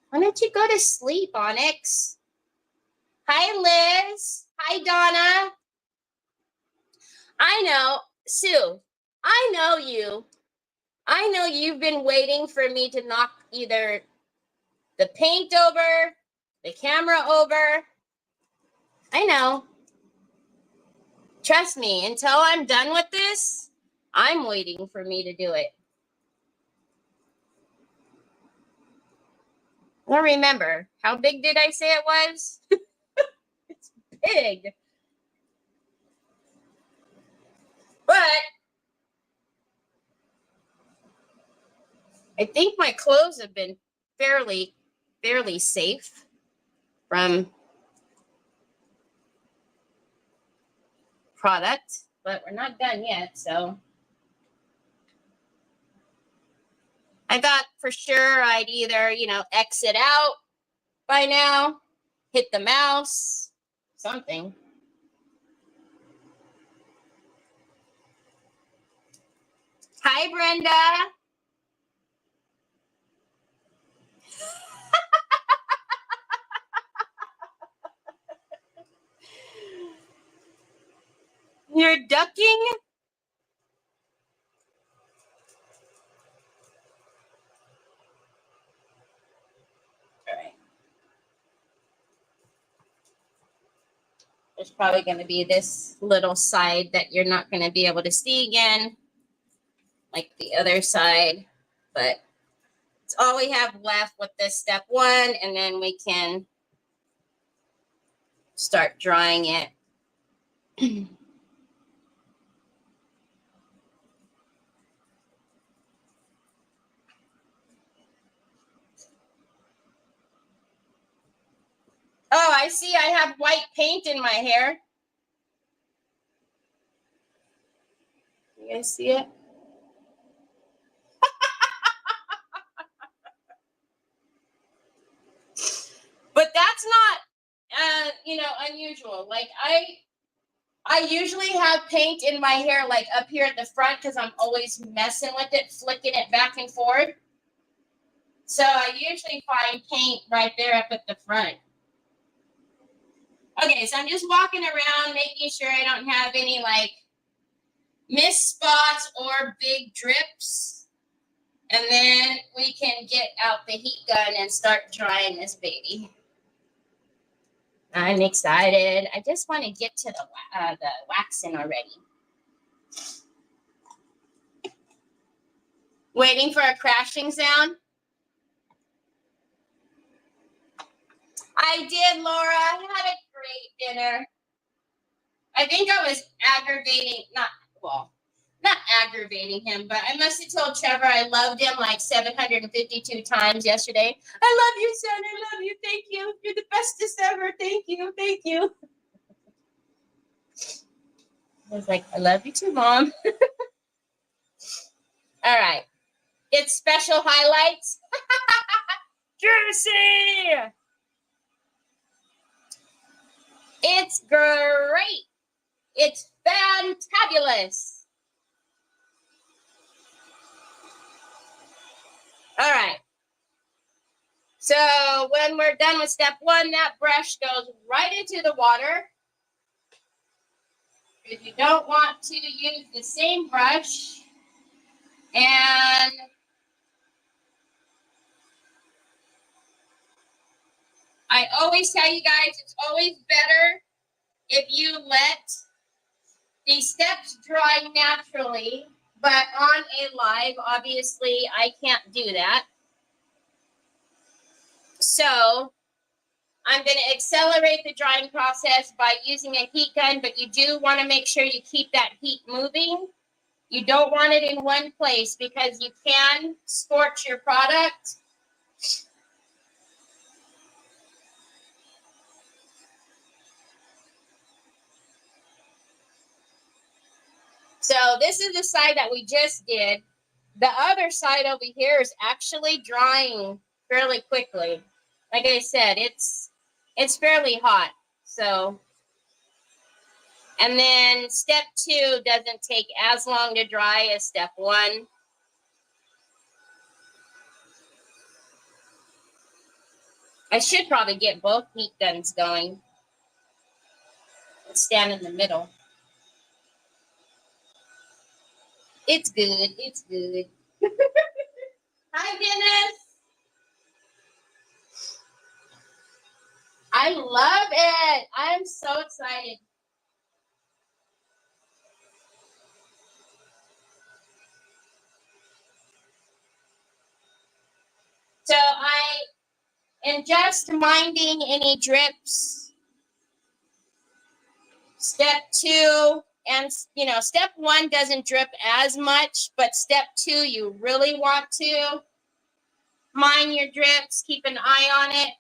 Why don't you go to sleep, Onyx? Hi, Liz. Hi, Donna. I know, Sue, I know you. I know you've been waiting for me to knock either the paint over, the camera over. I know. Trust me, until I'm done with this, I'm waiting for me to do it. Well, remember, how big did I say it was? It's big. But I think my clothes have been fairly safe from product, but we're not done yet, so I thought for sure I'd either, exit out by now, hit the mouse, something. Hi, Brenda. You're ducking? All right. There's probably going to be this little side that you're not going to be able to see again, like the other side, but it's all we have left with this step one, and then we can start drying it. Oh, I see I have white paint in my hair. You guys see it? But that's not, unusual. Like I usually have paint in my hair, like up here at the front, because I'm always messing with it, flicking it back and forth. So I usually find paint right there up at the front. Okay, so I'm just walking around, making sure I don't have any like missed spots or big drips. And then we can get out the heat gun and start drying this baby. I'm excited. I just want to get to the waxing already. Waiting for a crashing sound. I did, Laura. I had a great dinner. I think I was not aggravating him, but I must have told Trevor I loved him like 752 times yesterday. I love you, son. I love you. Thank you. You're the bestest ever. Thank you. Thank you. I was like, I love you too, Mom. All right. It's special highlights. Juicy. It's great. It's fantabulous. All right. So when we're done with step one, that brush goes right into the water. If you don't want to use the same brush, and I always tell you guys, it's always better if you let these steps dry naturally, but on a live, obviously, I can't do that. So I'm going to accelerate the drying process by using a heat gun, but you do want to make sure you keep that heat moving. You don't want it in one place because you can scorch your product. So this is the side that we just did. The other side over here is actually drying fairly quickly. Like I said, it's fairly hot. So, and then step two doesn't take as long to dry as step one. I should probably get both heat guns going. Let's stand in the middle. It's good. It's good. Hi, Dennis. I love it. I'm so excited. So I am just minding any drips. Step 2, and step 1 doesn't drip as much, but step 2, you really want to mind your drips, keep an eye on it.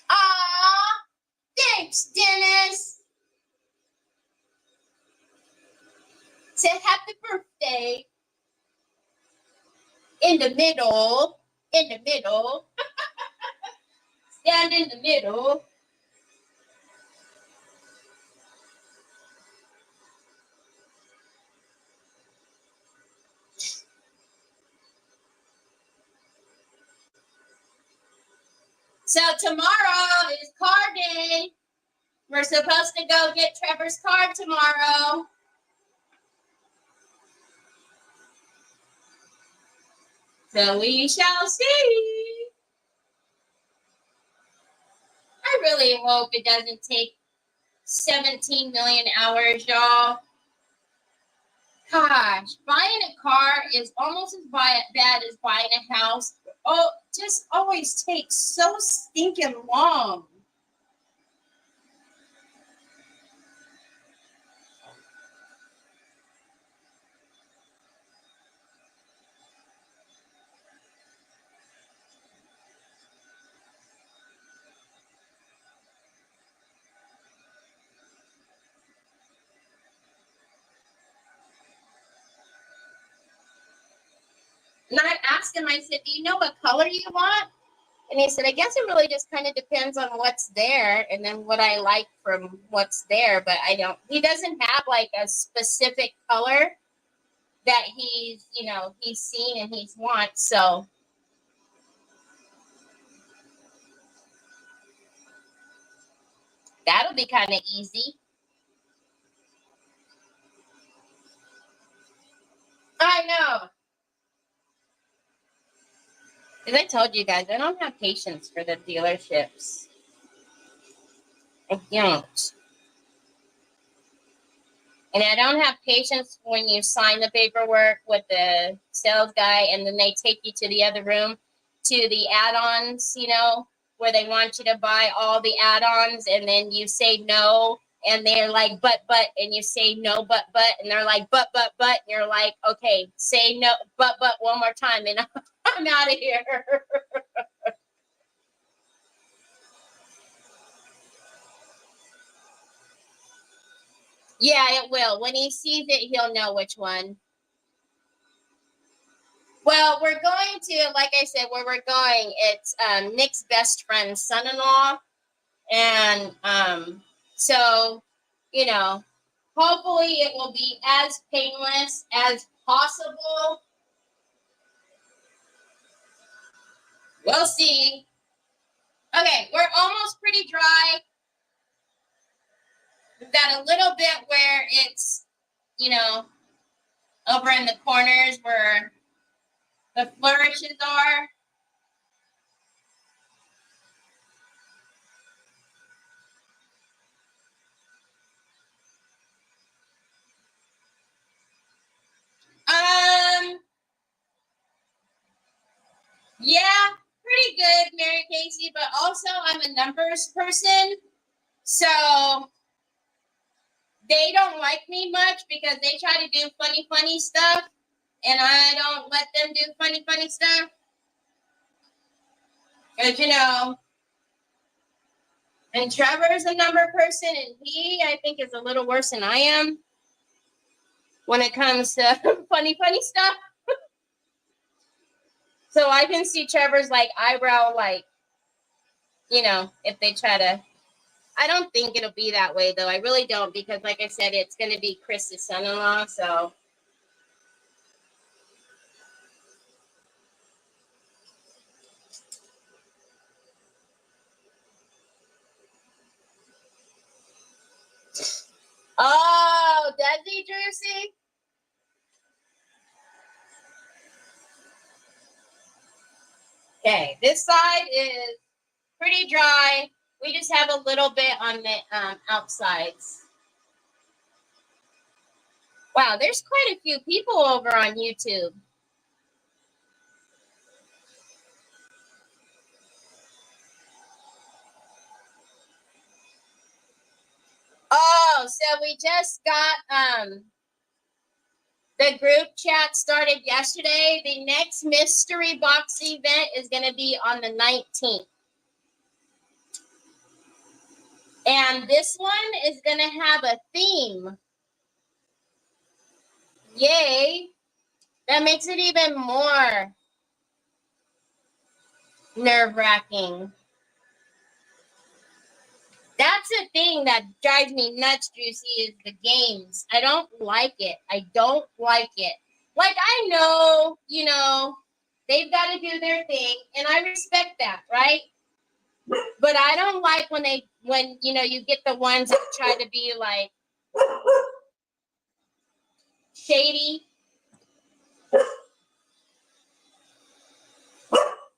Ah, thanks, Dennis. Say happy birthday. In the middle. Stand in the middle. So tomorrow is car day. We're supposed to go get Trevor's car tomorrow. So we shall see. I really hope it doesn't take 17 million hours, y'all. Gosh, buying a car is almost as bad as buying a house. Oh, just always takes so stinking long. And I asked him, I said, do you know what color you want? And he said, I guess it really just kind of depends on what's there and then what I like from what's there. But he doesn't have like a specific color that he's seen and he's wants. So that'll be kind of easy. I know. As I told you guys, I don't have patience for the dealerships. I don't. And I don't have patience when you sign the paperwork with the sales guy and then they take you to the other room to the add-ons, where they want you to buy all the add-ons and then you say no and they're like, but, and you say no, but, and they're like, but, and you're like, okay, say no, but, one more time and I'm out of here. Yeah, it will. When he sees it, he'll know which one. Well, we're going to, like I said, where we're going, it's Nick's best friend's son-in-law. And so, hopefully it will be as painless as possible. We'll see. Okay, we're almost pretty dry. We've got a little bit where it's, over in the corners where the flourishes are. Yeah, pretty good, Mary Casey, but also I'm a numbers person. So they don't like me much because they try to do funny stuff and I don't let them do funny stuff. Because, and Trevor's a number person and he, I think, is a little worse than I am when it comes to funny stuff. So I can see Trevor's like eyebrow, like, if they try to. I don't think it'll be that way, though. I really don't, because like I said, it's going to be Chris's son-in-law, so. Oh, does he, Juicy? Okay. right, this side is pretty dry. We just have a little bit on the outsides. Wow, there's quite a few people over on YouTube. Oh, so we just got the group chat started yesterday. The next mystery box event is going to be on the 19th. And this one is going to have a theme. Yay. That makes it even more nerve-wracking. That's the thing that drives me nuts, Juicy, is the games. I don't like it. I don't like it. Like, I know, you know, they've got to do their thing, and I respect that, right? But I don't like when you know, you get the ones that try to be like shady.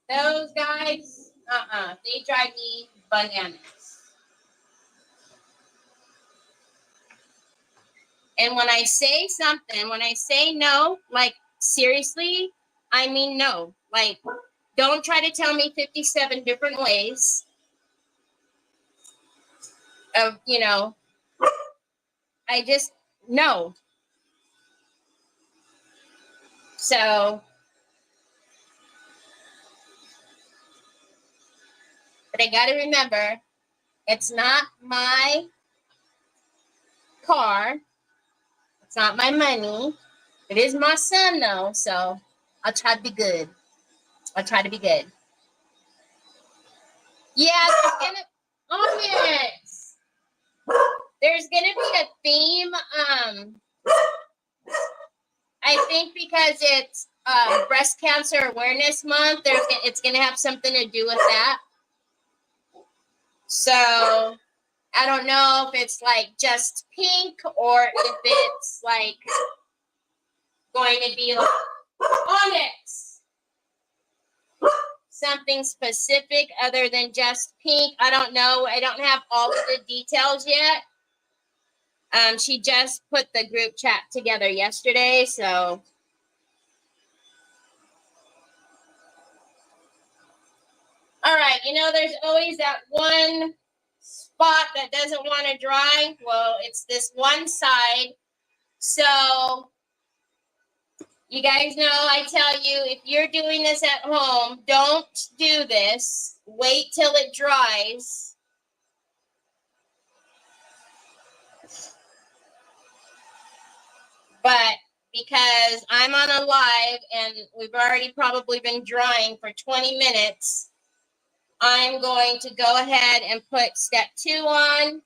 Those guys, they drive me bananas. And when I say something, when I say no, like, seriously, I mean no. Like, don't try to tell me 57 different ways of, you know, I just, no. So, but I got to remember, it's not my car. It's not my money. It is my son, though, so I'll try to be good. I'll try to be good. Yeah, there's gonna be a theme. I think because it's Breast Cancer Awareness Month, it's gonna have something to do with that. So I don't know if it's like just pink or if it's like going to be like onyx, something specific other than just pink. I don't know. I don't have all of the details yet. She just put the group chat together yesterday, so. All right, you know, there's always that one spot that doesn't want to dry. Well, it's this one side. So you guys know I tell you, if you're doing this at home, don't do this. Wait till it dries. But because I'm on a live and we've already probably been drying for 20 minutes, I'm going to go ahead and put step 2 on.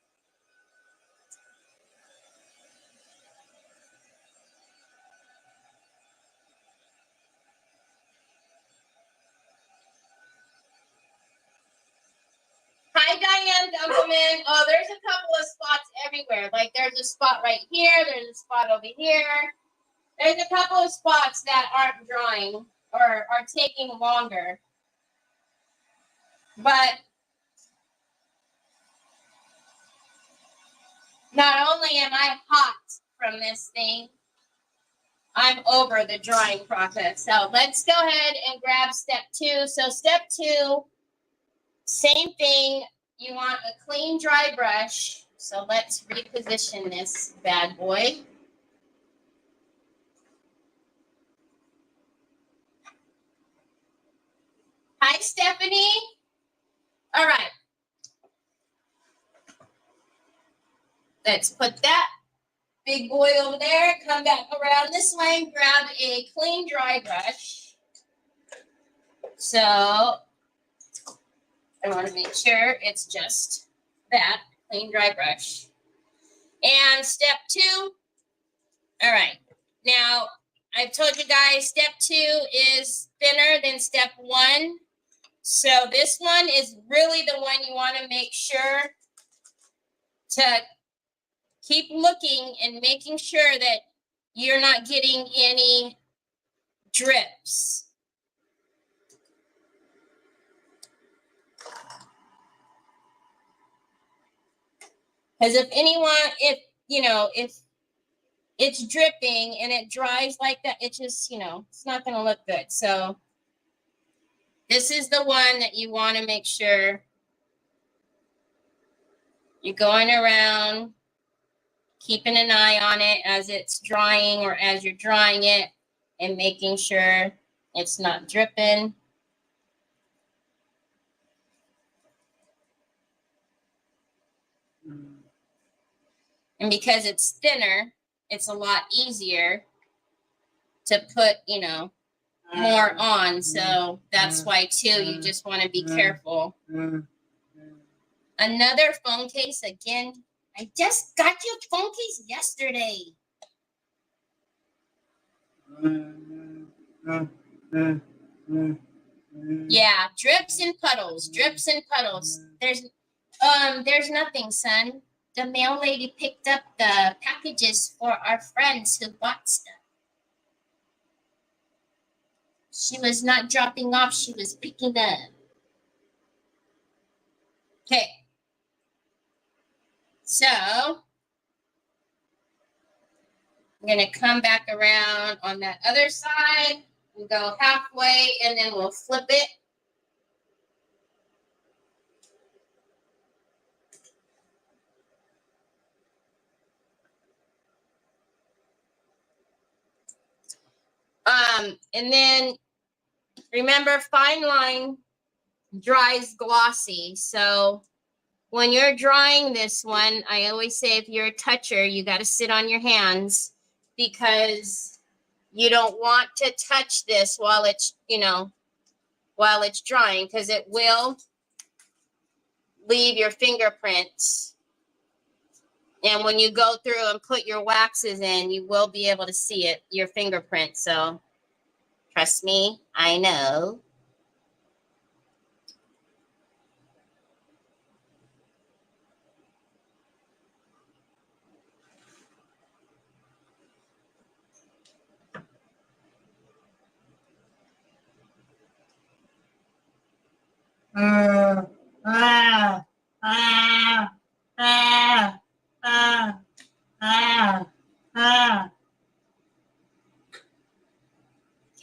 Hi, Diane Dunkelman. Oh, there's a couple of spots everywhere. Like, there's a spot right here. There's a spot over here. There's a couple of spots that aren't drying or are taking longer. But not only am I hot from this thing, I'm over the drying process. So let's go ahead and grab step 2. So step 2, same thing. You want a clean, dry brush. So let's reposition this bad boy. Hi, Stephanie. All right. Let's put that big boy over there. Come back around this way and grab a clean, dry brush. So I want to make sure it's just that clean, dry brush. And step 2. All right. Now, I've told you guys step 2 is thinner than step 1. So this one is really the one you want to make sure to keep looking and making sure that you're not getting any drips. Because if it's dripping and it dries like that, it just, it's not going to look good. So this is the one that you want to make sure you're going around, keeping an eye on it as it's drying or as you're drying it, and making sure it's not dripping. And because it's thinner, it's a lot easier to put, more on. So that's why, too, you just want to be careful. Another phone case again. I just got your phone case yesterday. Yeah, drips and puddles, drips and puddles. There's nothing, son. The mail lady picked up the packages for our friends who bought stuff. She was not dropping off, she was picking up. Okay. So I'm going to come back around on that other side and go halfway, and then we'll flip it. And then remember, fine line dries glossy. So when you're drying this one, I always say if you're a toucher, you got to sit on your hands because you don't want to touch this while it's, while it's drying, because it will leave your fingerprints. And when you go through and put your waxes in, you will be able to see it, your fingerprint. So trust me, I know.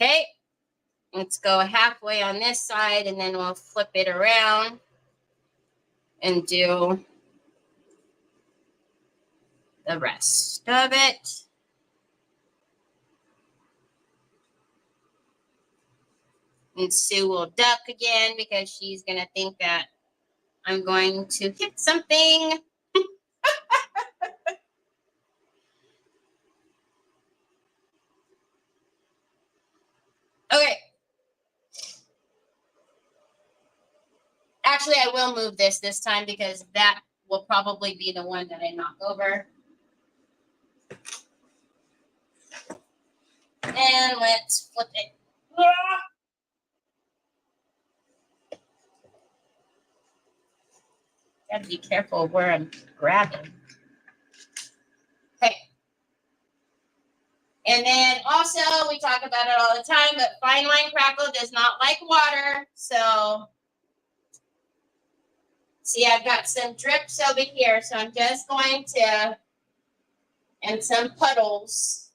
Okay, let's go halfway on this side, and then we'll flip it around and do the rest of it. And Sue will duck again because she's going to think that I'm going to hit something. Okay. Actually, I will move this time because that will probably be the one that I knock over. And let's flip it. Gotta be careful where I'm grabbing. Okay. And then also, we talk about it all the time, but fine line crackle does not like water. So, see, I've got some drips over here. So I'm just going to, and some puddles.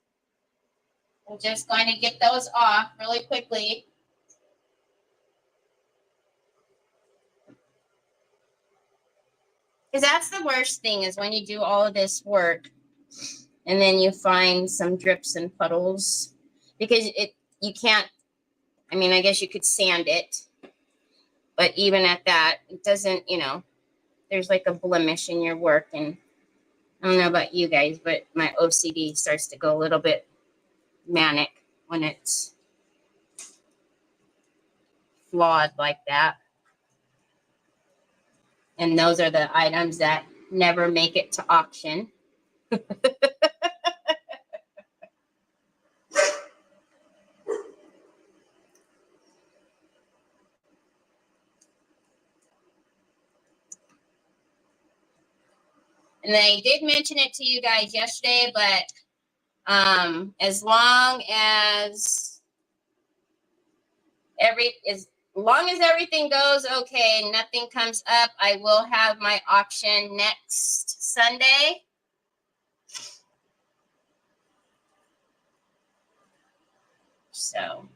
I'm just going to get those off really quickly. Because that's the worst thing, is when you do all of this work and then you find some drips and puddles. Because you can't, I mean, I guess you could sand it. But even at that, it doesn't, there's like a blemish in your work. And I don't know about you guys, but my OCD starts to go a little bit manic when it's flawed like that. And those are the items that never make it to auction. And I did mention it to you guys yesterday, but as long as everything goes okay, nothing comes up, I will have my auction next Sunday. So.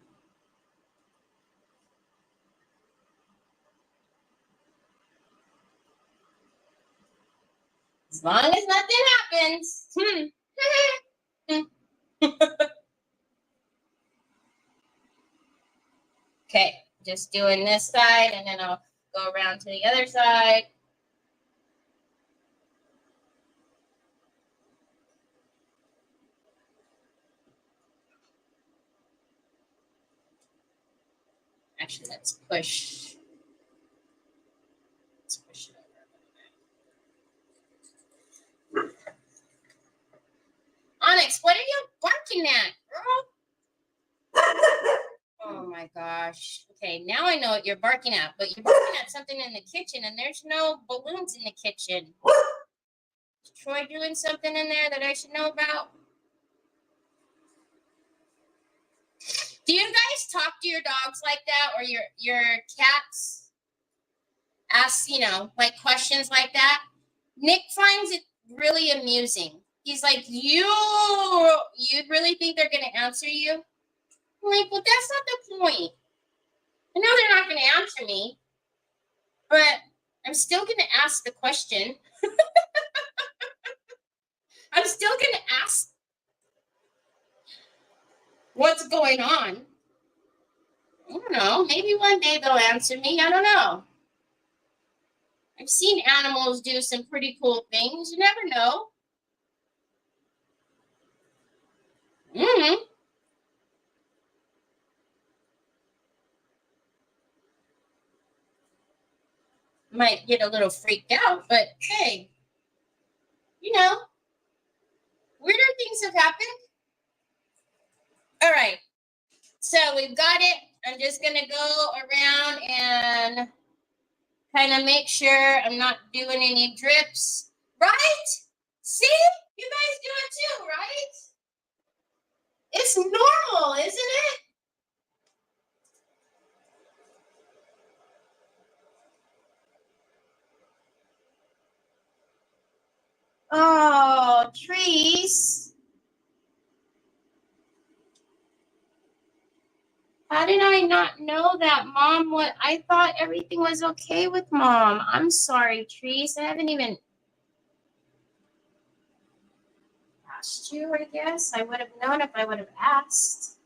As long as nothing happens. Okay, just doing this side, and then I'll go around to the other side. Actually, let's push. Let's push it over. Onyx, what are you barking at, girl? Oh my gosh. Okay, now I know what you're barking at, but you're barking at something in the kitchen, and there's no balloons in the kitchen. Is Troy doing something in there that I should know about? Do you guys talk to your dogs like that, or your cats ask, like questions like that? Nick finds it really amusing. He's like, you really think they're going to answer you? I'm like, well, that's not the point. I know they're not going to answer me, but I'm still going to ask the question. I'm still going to ask what's going on. I don't know. Maybe one day they'll answer me. I don't know. I've seen animals do some pretty cool things. You never know. Might get a little freaked out, but hey, weirder things have happened. All right. So we've got it. I'm just going to go around and kind of make sure I'm not doing any drips. Right? See? You guys do it too, right? It's normal, isn't it? Oh, trees. How did I not know that, Mom? I thought everything was okay with Mom. I'm sorry, Trees. I haven't even asked you, I guess. I would have known if I would have asked.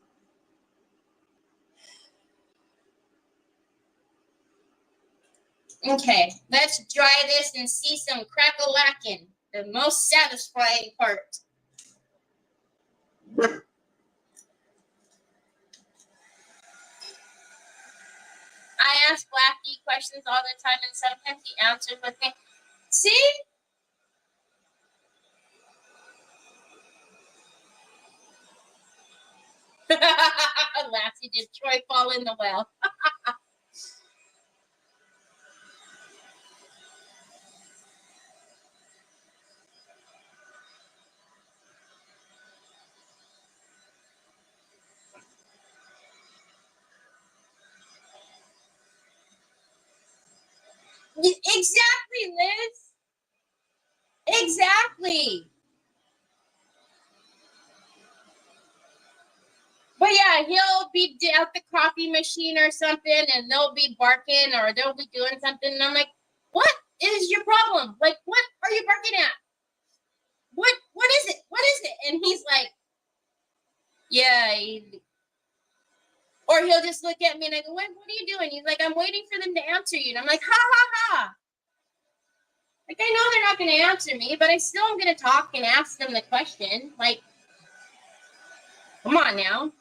Okay, let's dry this and see some crack-a-lackin', the most satisfying part. I ask Blackie questions all the time, and sometimes he answers with me. See? Lassie, did Troy fall in the well? Exactly, Liz. Exactly. But yeah, he'll be at the coffee machine or something, and they'll be barking or they'll be doing something. And I'm like, what is your problem? Like, what are you barking at? What is it? What is it? And he's like, yeah. Or he'll just look at me and I go, what are you doing? He's like, I'm waiting for them to answer you. And I'm like, ha, ha, ha. Like, I know they're not going to answer me, but I still am going to talk and ask them the question. Like, come on now.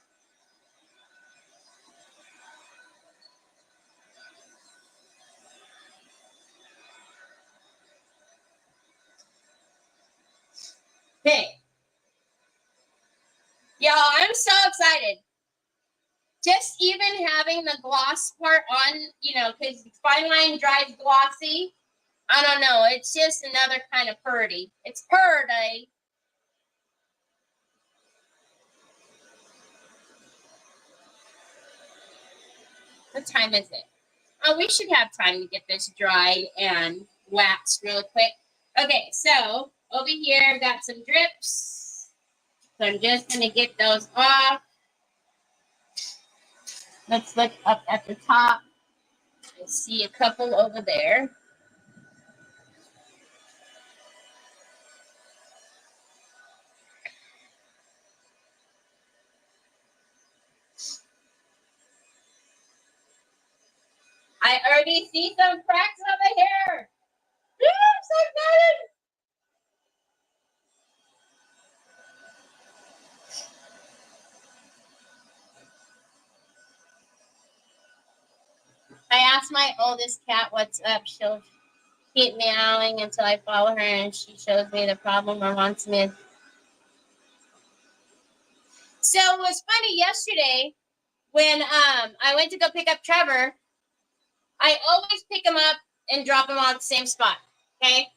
Hey. Y'all, I'm so excited. Just even having the gloss part on, because fine line dries glossy. I don't know. It's just another kind of purdy. It's purdy. What time is it? Oh, we should have time to get this dried and waxed real quick. Okay, so over here I've got some drips. So I'm just going to get those off. Let's look up at the top. I see a couple over there. I already see some cracks over here. I'm so excited. I asked my oldest cat what's up. She'll keep meowing until I follow her and she shows me the problem or wants me. So it was funny yesterday when I went to go pick up Trevor. I always pick him up and drop him on the same spot. Okay.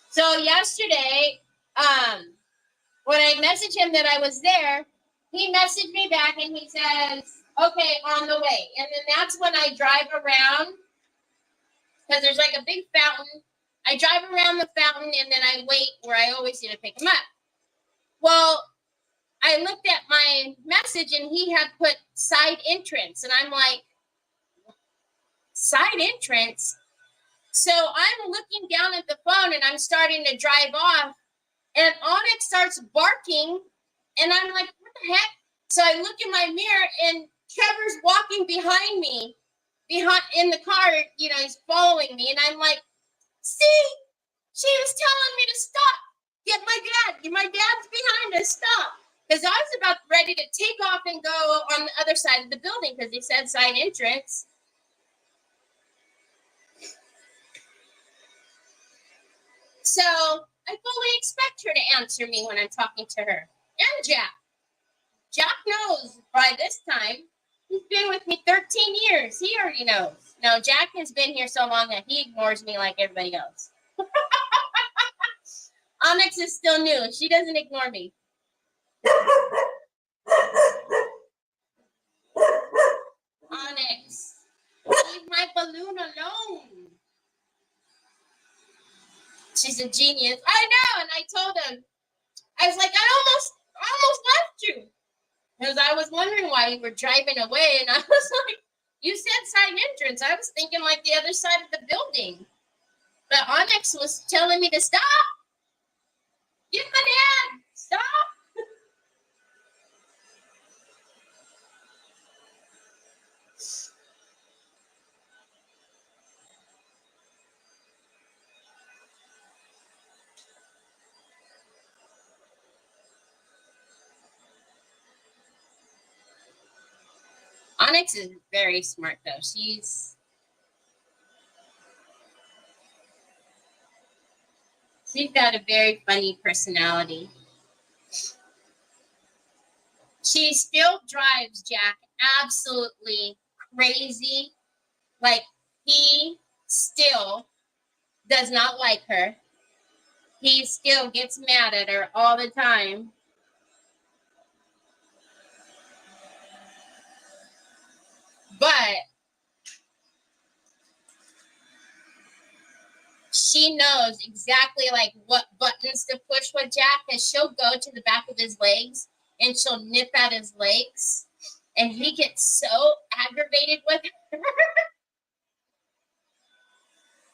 So yesterday, when I messaged him that I was there, he messaged me back and he says, okay, on the way. And then that's when I drive around because there's like a big fountain. I drive around the fountain and then I wait where I always need to pick him up. Well, I looked at my message and he had put side entrance. And I'm like, side entrance? So I'm looking down at the phone and I'm starting to drive off. And Onyx starts barking. And I'm like, what the heck? So I look in my mirror and Trevor's walking behind me, in the car, you know, he's following me. And I'm like, see, she was telling me to stop. Get my dad. My dad's behind us. Stop. Because I was about ready to take off and go on the other side of the building because he said side entrance. So I fully expect her to answer me when I'm talking to her. And Jack. Jack knows by this time. He's been with me 13 years. He already knows. No, Jack has been here so long that he ignores me like everybody else. Onyx is still new. She doesn't ignore me. Onyx, leave my balloon alone. She's a genius. I know, and I told him, I was like, I almost left you. Because I was wondering why you were driving away, and I was like, you said side entrance. I was thinking like the other side of the building. But Onyx was telling me to stop. Get my dad. Stop. Onyx is very smart, though. She's got a very funny personality. She still drives Jack absolutely crazy. Like, he still does not like her. He still gets mad at her all the time. But she knows exactly like what buttons to push with Jack, and she'll go to the back of his legs and she'll nip at his legs, and he gets so aggravated with her.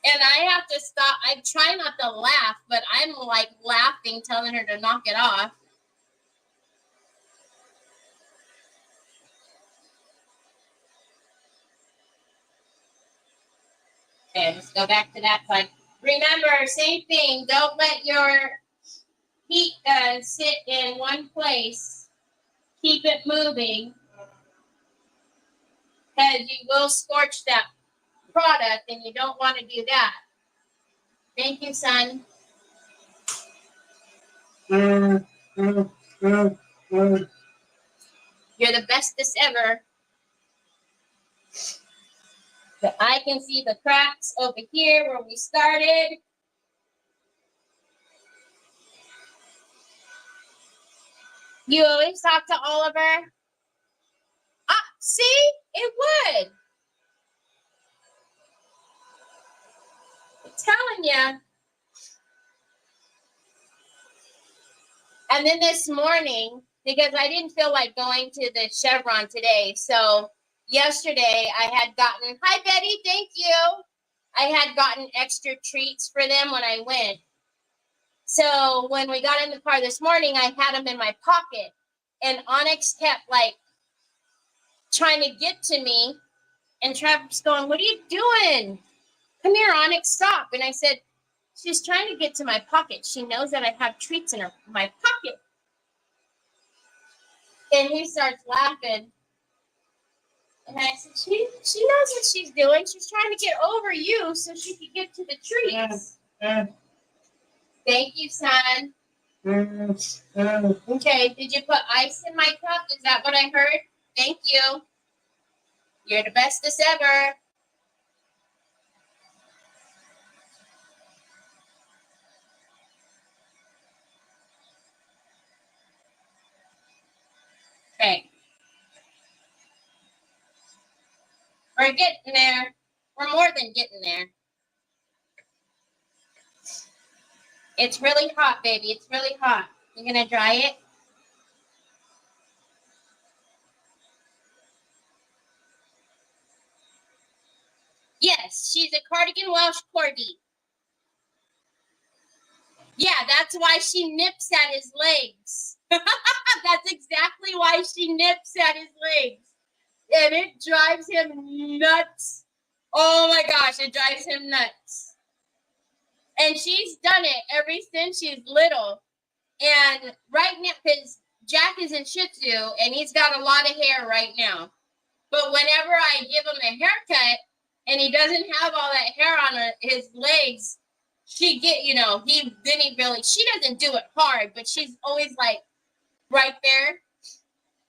And I have to stop. I try not to laugh, but I'm like laughing, telling her to knock it off. Okay, let's go back to that side. Remember, same thing. Don't let your heat gun sit in one place. Keep it moving, because you will scorch that product, and you don't want to do that. Thank you, son. You're the bestest ever. But I can see the cracks over here where we started. You always talk to Oliver? See? It would. telling you. And then this morning, because I didn't feel like going to the Chevron today, so yesterday I had gotten, hi Betty, thank you. I had gotten extra treats for them when I went. So when we got in the car this morning, I had them in my pocket. And Onyx kept like trying to get to me. And Travis going, what are you doing? Come here, Onyx, stop. And I said, she's trying to get to my pocket. She knows that I have treats in my pocket. And he starts laughing. And I said, she knows what she's doing. She's trying to get over you so she can get to the treats. Thank you, son. Okay, did you put ice in my cup? Is that what I heard? Thank you. You're the bestest ever. Okay. We're getting there. We're more than getting there. It's really hot, baby. It's really hot. You gonna dry it? Yes, she's a cardigan Welsh Corgi. Yeah, that's why she nips at his legs. That's exactly why she nips at his legs. And it drives him nuts. Oh my gosh, it drives him nuts. And she's done it ever since she's little. And right now, because Jack is in Shih Tzu, and he's got a lot of hair right now. But whenever I give him a haircut, and he doesn't have all that hair on his legs, she doesn't do it hard, but she's always like right there.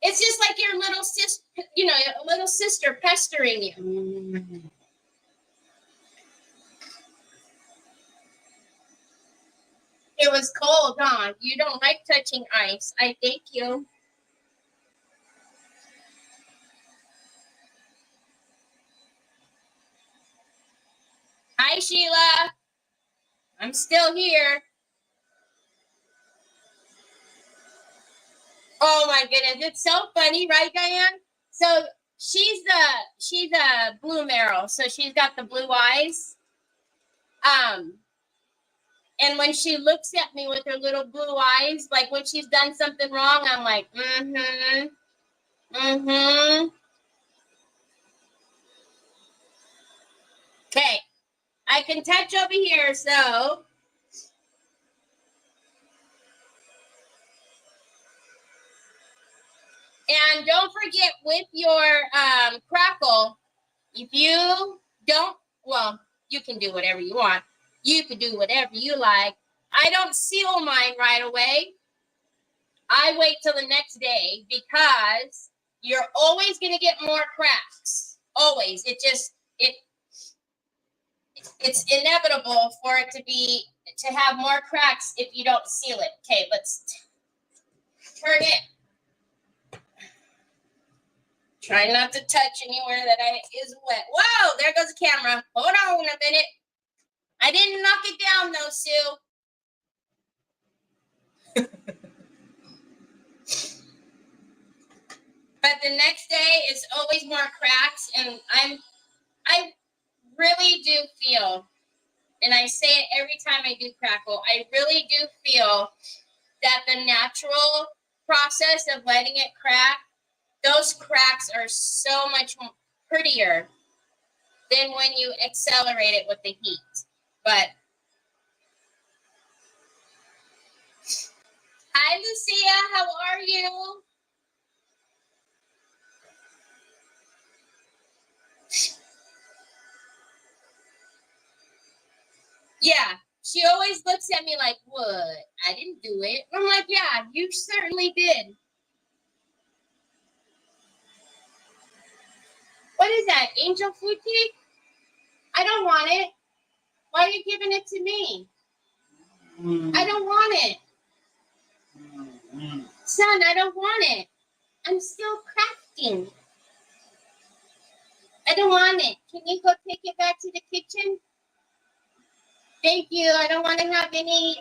It's just like your little sister, a little sister pestering you. It was cold, huh? You don't like touching ice. I thank you. Hi, Sheila. I'm still here. Oh my goodness, it's so funny, right, Diane? So she's a blue Merrill, so she's got the blue eyes. And when she looks at me with her little blue eyes, like when she's done something wrong, I'm like, Okay, I can touch over here, so. And don't forget with your crackle, if you don't, well, you can do whatever you want. You can do whatever you like. I don't seal mine right away. I wait till the next day because you're always going to get more cracks. Always. It's inevitable for it to have more cracks if you don't seal it. Okay, let's turn it. Try not to touch anywhere that is wet. Whoa, there goes the camera. Hold on a minute. I didn't knock it down though, Sue. But the next day is always more cracks, and I really do feel, and I say it every time I do crackle, I really do feel that the natural process of letting it crack, those cracks are so much prettier than when you accelerate it with the heat. But hi, Lucia, how are you? Yeah, she always looks at me like, what? I didn't do it. I'm like, yeah, you certainly did. What is that, angel food cake? I don't want it. Why are you giving it to me? I don't want it. Son, I don't want it. I'm still crafting. I don't want it. Can you go take it back to the kitchen? Thank you. I don't want to have any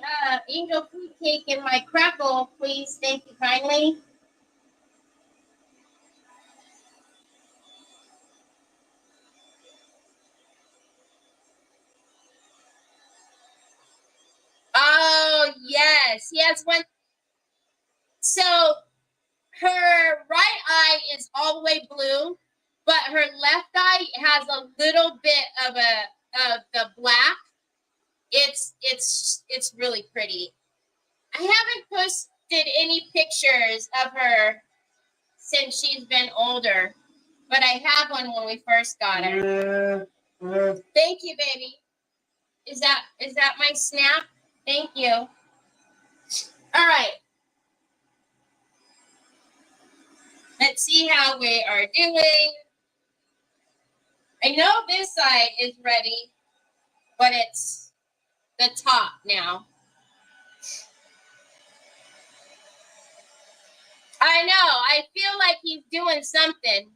angel food cake in my crackle, please. Thank you kindly. Oh, yes. Yes. So her right eye is all the way blue, but her left eye has a little bit of the black. It's really pretty. I haven't posted any pictures of her since she's been older, but I have one when we first got her. Thank you, baby. Is that my snap? Thank you. All right. Let's see how we are doing. I know this side is ready, but it's the top now. I know. I feel like he's doing something.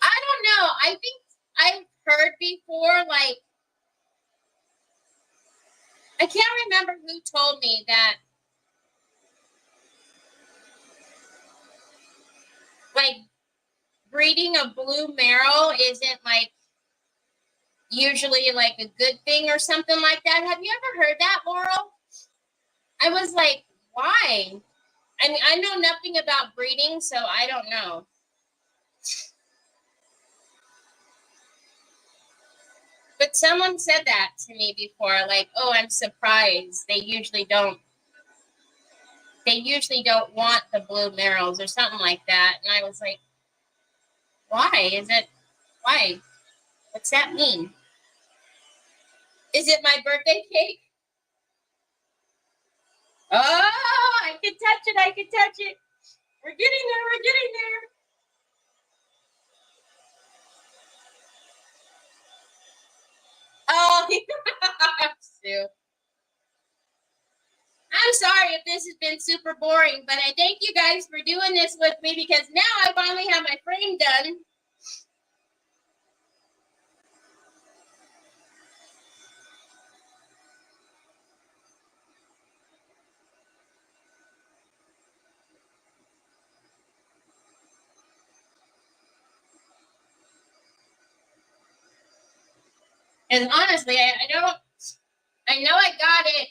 I don't know. I think I've heard before, like, I can't remember who told me that, like, breeding a blue marrow isn't, like, usually, like, a good thing or something like that. Have you ever heard that, Laurel? I was like, why? I mean, I know nothing about breeding, so I don't know. But someone said that to me before, like, oh, I'm surprised. They usually don't want the blue marrows or something like that. And I was like, why? Why? What's that mean? Is it my birthday cake? Oh, I can touch it. I can touch it. We're getting there. We're getting there. Oh, Sue. I'm sorry if this has been super boring, but I thank you guys for doing this with me because now I finally have my frame done. And honestly, I know I got it.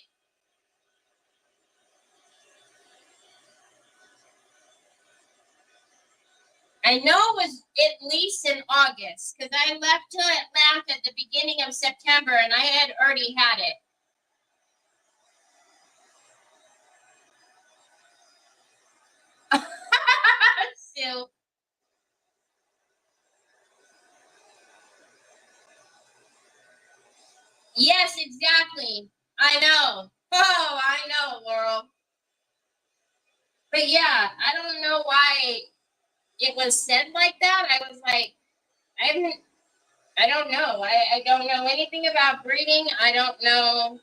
I know it was at least in August because I left to Atlanta at the beginning of September and I had already had it. So, yes, exactly. I know. Oh, I know, Laurel. But yeah, I don't know why it was said like that. I was like, I don't know. I don't know anything about breeding. I don't know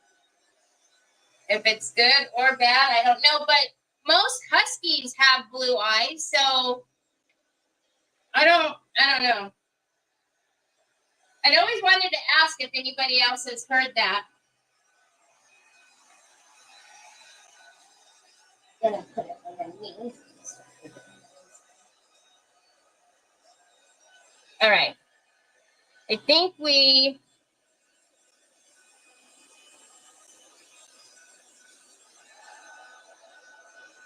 if it's good or bad. I don't know. But most huskies have blue eyes, so I don't know. I'd always wanted to ask if anybody else has heard that. I'm gonna put it underneath. All right. I think we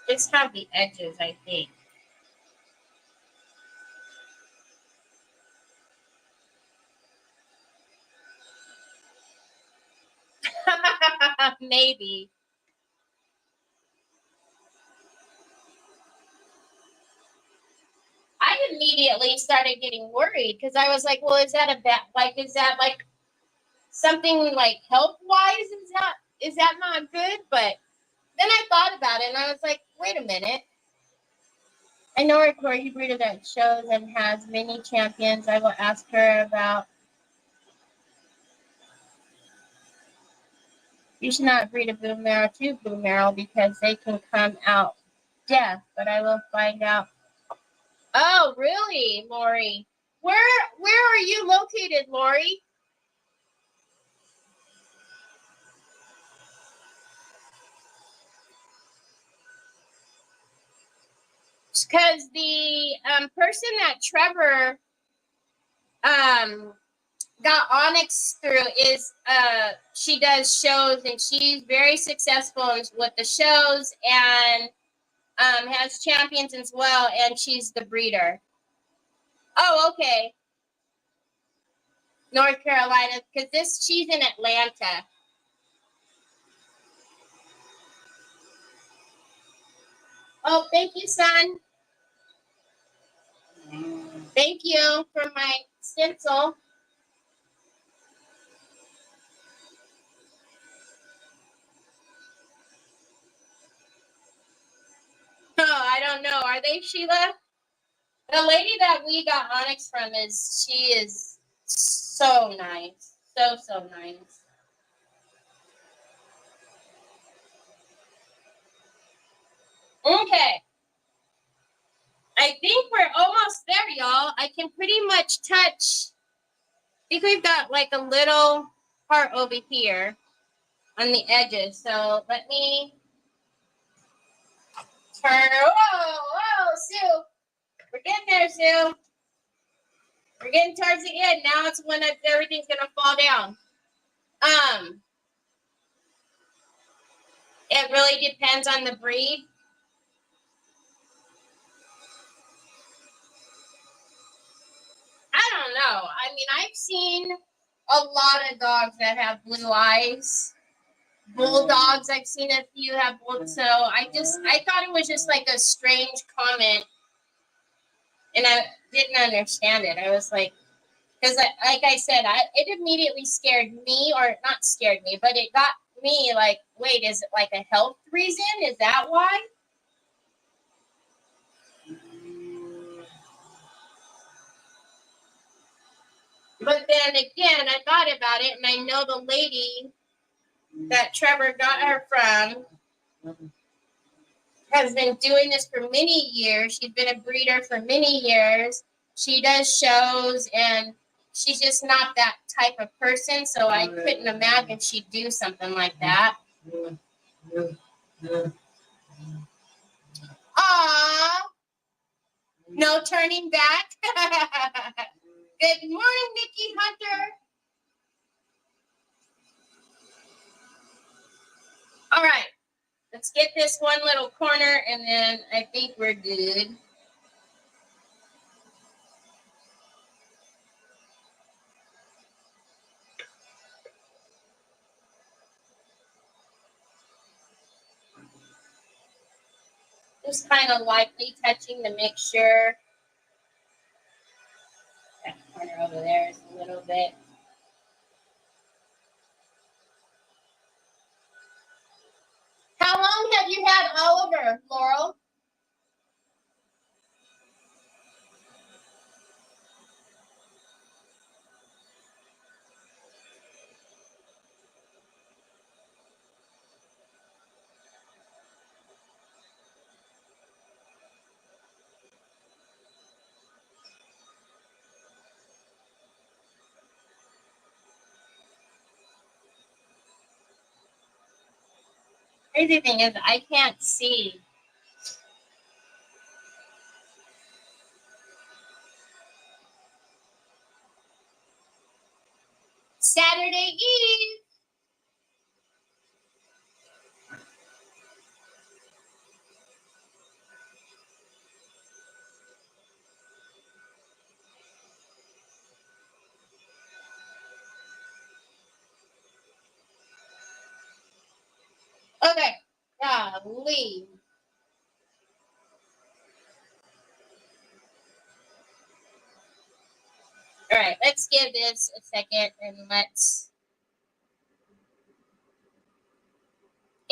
just have the edges, I think. Maybe. I immediately started getting worried because I was like, well, is that is that like something like health wise? Is that not good? But then I thought about it and I was like, wait a minute. I know a corgi breeder that shows and has many champions. I will ask her about. You should not breed a blue marrow to blue marrow because they can come out deaf, but I will find out. Oh, really, Lori? Where are you located, Lori? Because the person that Trevor got Onyx through is she does shows, and she's very successful with the shows, and has champions as well, and she's the breeder. Oh, okay. North Carolina, because she's in Atlanta. Oh, thank you, son. Thank you for my stencil. Oh, I don't know. Are they, Sheila? The lady that we got Onyx from she is so nice. So nice. Okay. I think we're almost there, y'all. I can pretty much touch. I think we've got like a little part over here on the edges. So let me turn. Whoa, Sue. We're getting there, Sue. We're getting towards the end. Now it's when everything's going to fall down. It really depends on the breed. I don't know. I mean, I've seen a lot of dogs that have blue eyes. Bulldogs, I've seen a few have blue. So I thought it was just like a strange comment. And I didn't understand it. I was like, because like I said, it immediately scared me, or not scared me, but it got me like, wait, is it like a health reason? Is that why? But then again, I thought about it, and I know the lady that Trevor got her from has been doing this for many years. She's been a breeder for many years. She does shows, and she's just not that type of person, so I couldn't imagine she'd do something like that. Aww. No turning back. Good morning, Nikki Hunter. All right. Let's get this one little corner, and then I think we're good. Just kind of lightly touching to make sure that corner over there is a little bit. How long have you had Oliver, Laurel? Crazy thing is, I can't see. Saturday Eve. Okay. Golly. All right, let's give this a second, and let's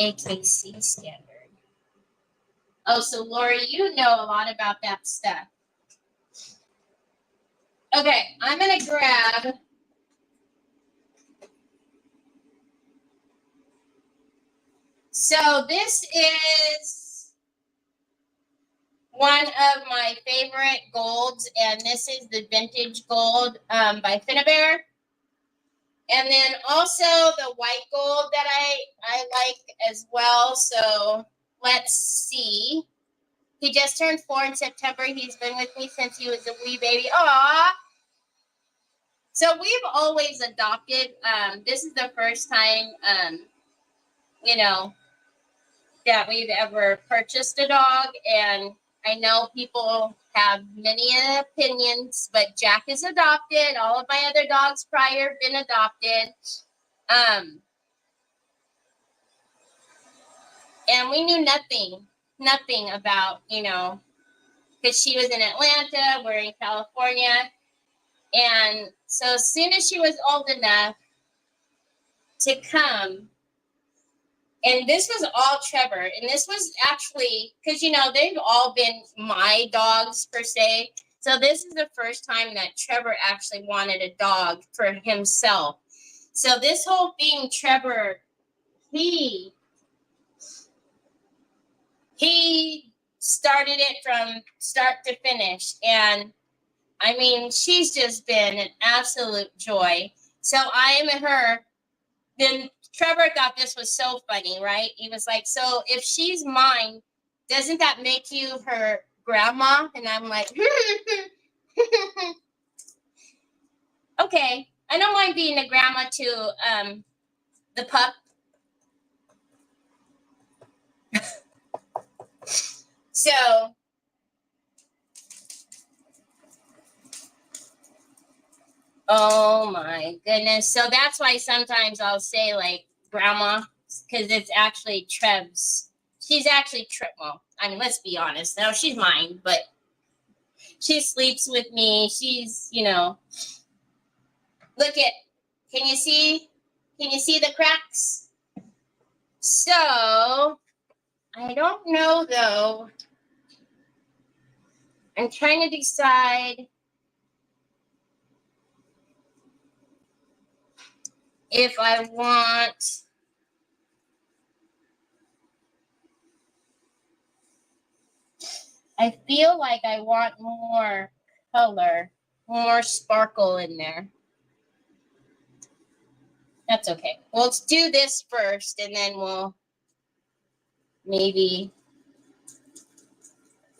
AKC standard. Oh, so Lori, you know a lot about that stuff. Okay, I'm going to grab so this is one of my favorite golds, and this is the vintage gold by Finnabair. And then also the white gold that I like as well. So let's see. He just turned 4 in September. He's been with me since he was a wee baby. Aww. So we've always adopted. This is the first time, you know, that we've ever purchased a dog. And I know people have many opinions, but Jack is adopted. All of my other dogs prior have been adopted. And we knew nothing about, you know, because she was in Atlanta, we're in California. And so as soon as she was old enough to come, and this was all Trevor, and this was actually, because, you know, they've all been my dogs per se. So this is the first time that Trevor actually wanted a dog for himself. So this whole thing, Trevor, he started it from start to finish. And I mean, she's just been an absolute joy. So I am her. Then Trevor thought this was so funny, right? He was like, so if she's mine, doesn't that make you her grandma? And I'm like, okay. I don't mind being a grandma to the pup. So oh my goodness. So that's why sometimes I'll say like grandma, because it's actually Trev's. She's actually well, I mean, let's be honest. Now she's mine, but she sleeps with me. She's, you know, look at, can you see the cracks? So I don't know though. I'm trying to decide if I want I feel like I want more color, more sparkle in there. That's okay. Well, let's do this first, and then we'll maybe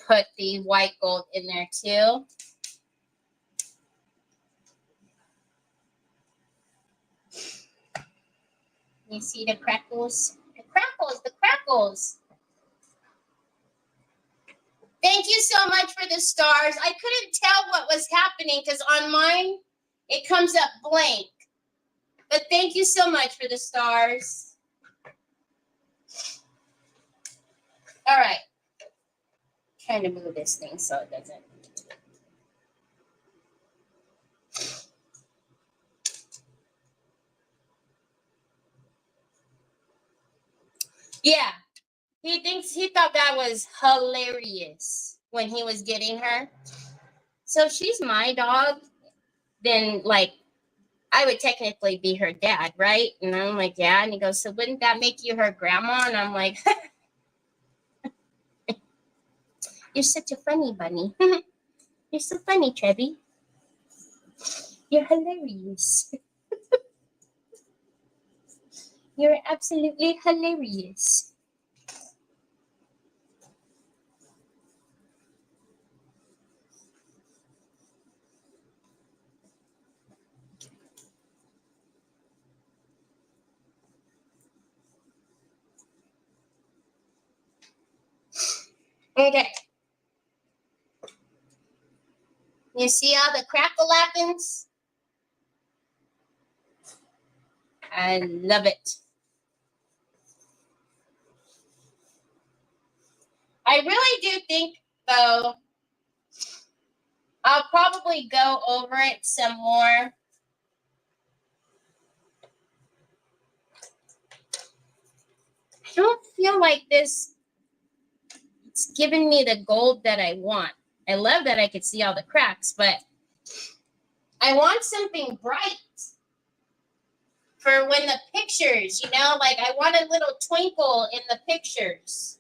put the white gold in there too. You see the crackles? The crackles. Thank you so much for the stars. I couldn't tell what was happening because on mine, it comes up blank. But thank you so much for the stars. All right. Trying to move this thing so it doesn't. Yeah. He thought that was hilarious when he was getting her. So if she's my dog, then like I would technically be her dad, right? And I'm like, yeah. And he goes, so wouldn't that make you her grandma? And I'm like, you're such a funny bunny. You're so funny, Trevi. You're hilarious. You're absolutely hilarious. Okay. You see all the crackle-lappings? I love it. I really do think, though, I'll probably go over it some more. I don't feel like this, it's giving me the gold that I want. I love that I could see all the cracks, but I want something bright for when the pictures, you know, like I want a little twinkle in the pictures.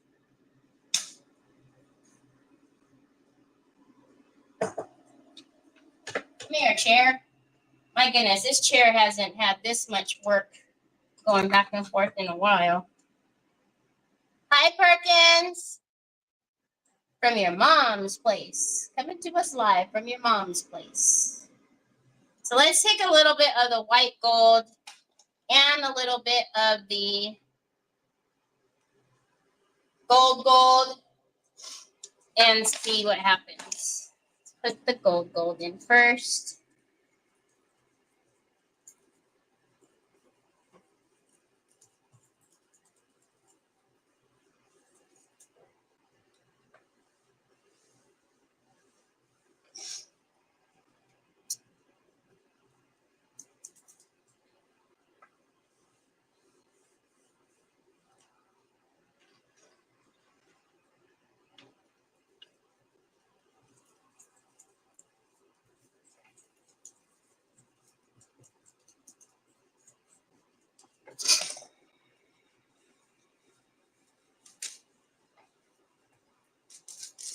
Come here, chair. My goodness, this chair hasn't had this much work going back and forth in a while. Hi, Perkins. From your mom's place. Coming to us live from your mom's place. So let's take a little bit of the white gold and a little bit of the gold and see what happens. Let's put the gold in first.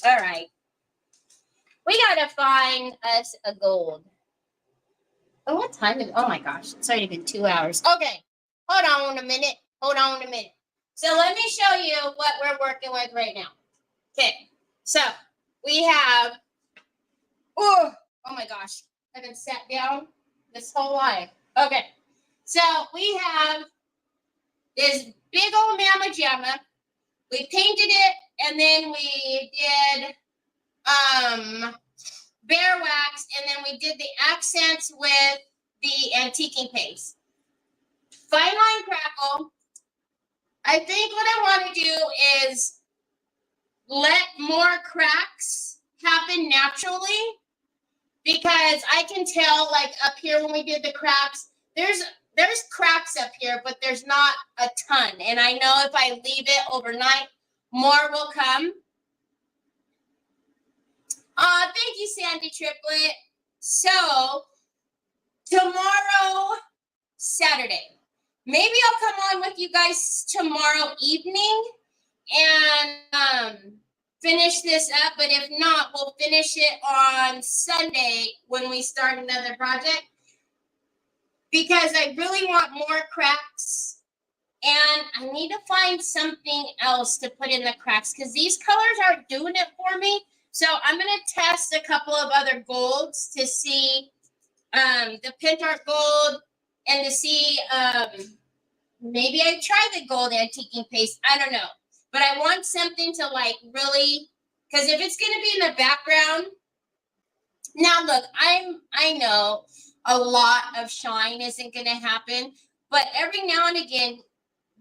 All right. We gotta find us a gold. Oh, what time is it? Oh my gosh, it's already been 2 hours. Okay, hold on a minute. So let me show you what we're working with right now. Okay, so we have, oh my gosh, I've been sat down this whole life. Okay, so we have this big old Mama Jamma. We painted it, and then we did bare wax, and then we did the accents with the antiquing paste. Fine line crackle. I think what I want to do is let more cracks happen naturally, because I can tell, like up here when we did the cracks, there's cracks up here, but there's not a ton. And I know if I leave it overnight, more will come. Thank you, Sandy Triplet. So tomorrow, Saturday, maybe I'll come on with you guys tomorrow evening and finish this up. But if not, we'll finish it on Sunday when we start another project, because I really want more cracks, and I need to find something else to put in the cracks, because these colors aren't doing it for me. So I'm going to test a couple of other golds to see the Pentart gold, and to see maybe I try the gold antiquing paste. I don't know. But I want something to like really, because if it's going to be in the background. Now, look, I know a lot of shine isn't going to happen, but every now and again,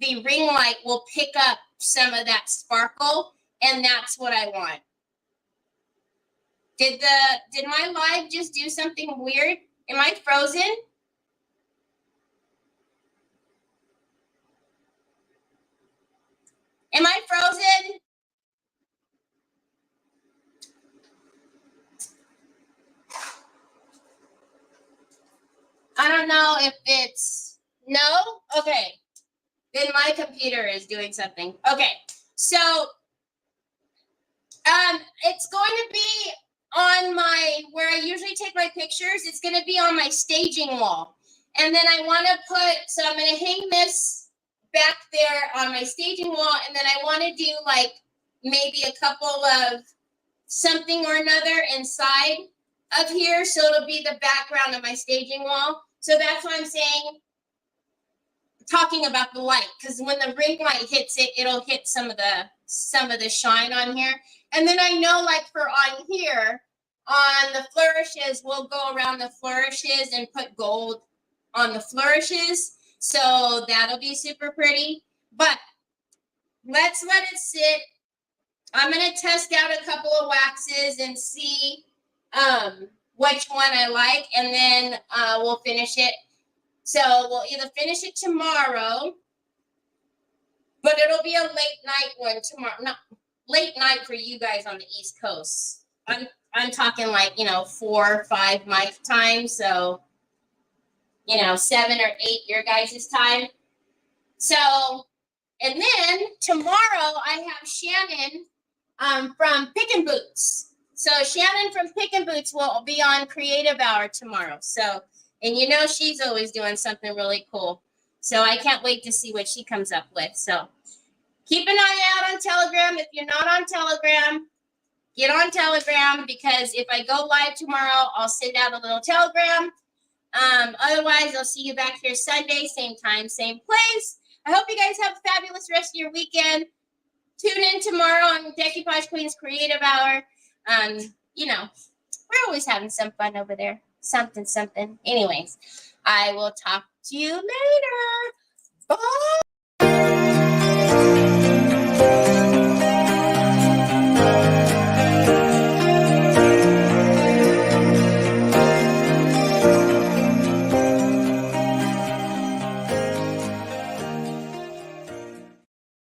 the ring light will pick up some of that sparkle, and that's what I want. Did my live just do something weird? Am I frozen? Am I frozen? I don't know if it's no. Okay. Then my computer is doing something. Okay. So it's going to be on my, where I usually take my pictures, it's going to be on my staging wall. And then I want to put, so I'm going to hang this back there on my staging wall. And then I want to do like maybe a couple of something or another inside of here. So it'll be the background of my staging wall. So that's what I'm saying, talking about the light, because when the ring light hits it, it'll hit some of the shine on here. And then I know, like for on here, on the flourishes, we'll go around the flourishes and put gold on the flourishes. So that'll be super pretty. But let's let it sit. I'm going to test out a couple of waxes and see which one I like. And then we'll finish it. So we'll either finish it tomorrow, but it'll be a late night one tomorrow. Not late night for you guys on the East Coast. I'm talking like, 4 or 5 my time. So, 7 or 8 your guys' time. So, and then tomorrow I have Shannon from Pick and Boots. So Shannon from Pick and Boots will be on Creative Hour tomorrow. So, and you know she's always doing something really cool. So I can't wait to see what she comes up with. So keep an eye out on Telegram. If you're not on Telegram, get on Telegram, because if I go live tomorrow, I'll send out a little Telegram. Otherwise, I'll see you back here Sunday, same time, same place. I hope you guys have a fabulous rest of your weekend. Tune in tomorrow on Decoupage Queen's Creative Hour. You know, we're always having some fun over there. Something. Anyways, I will talk to you later.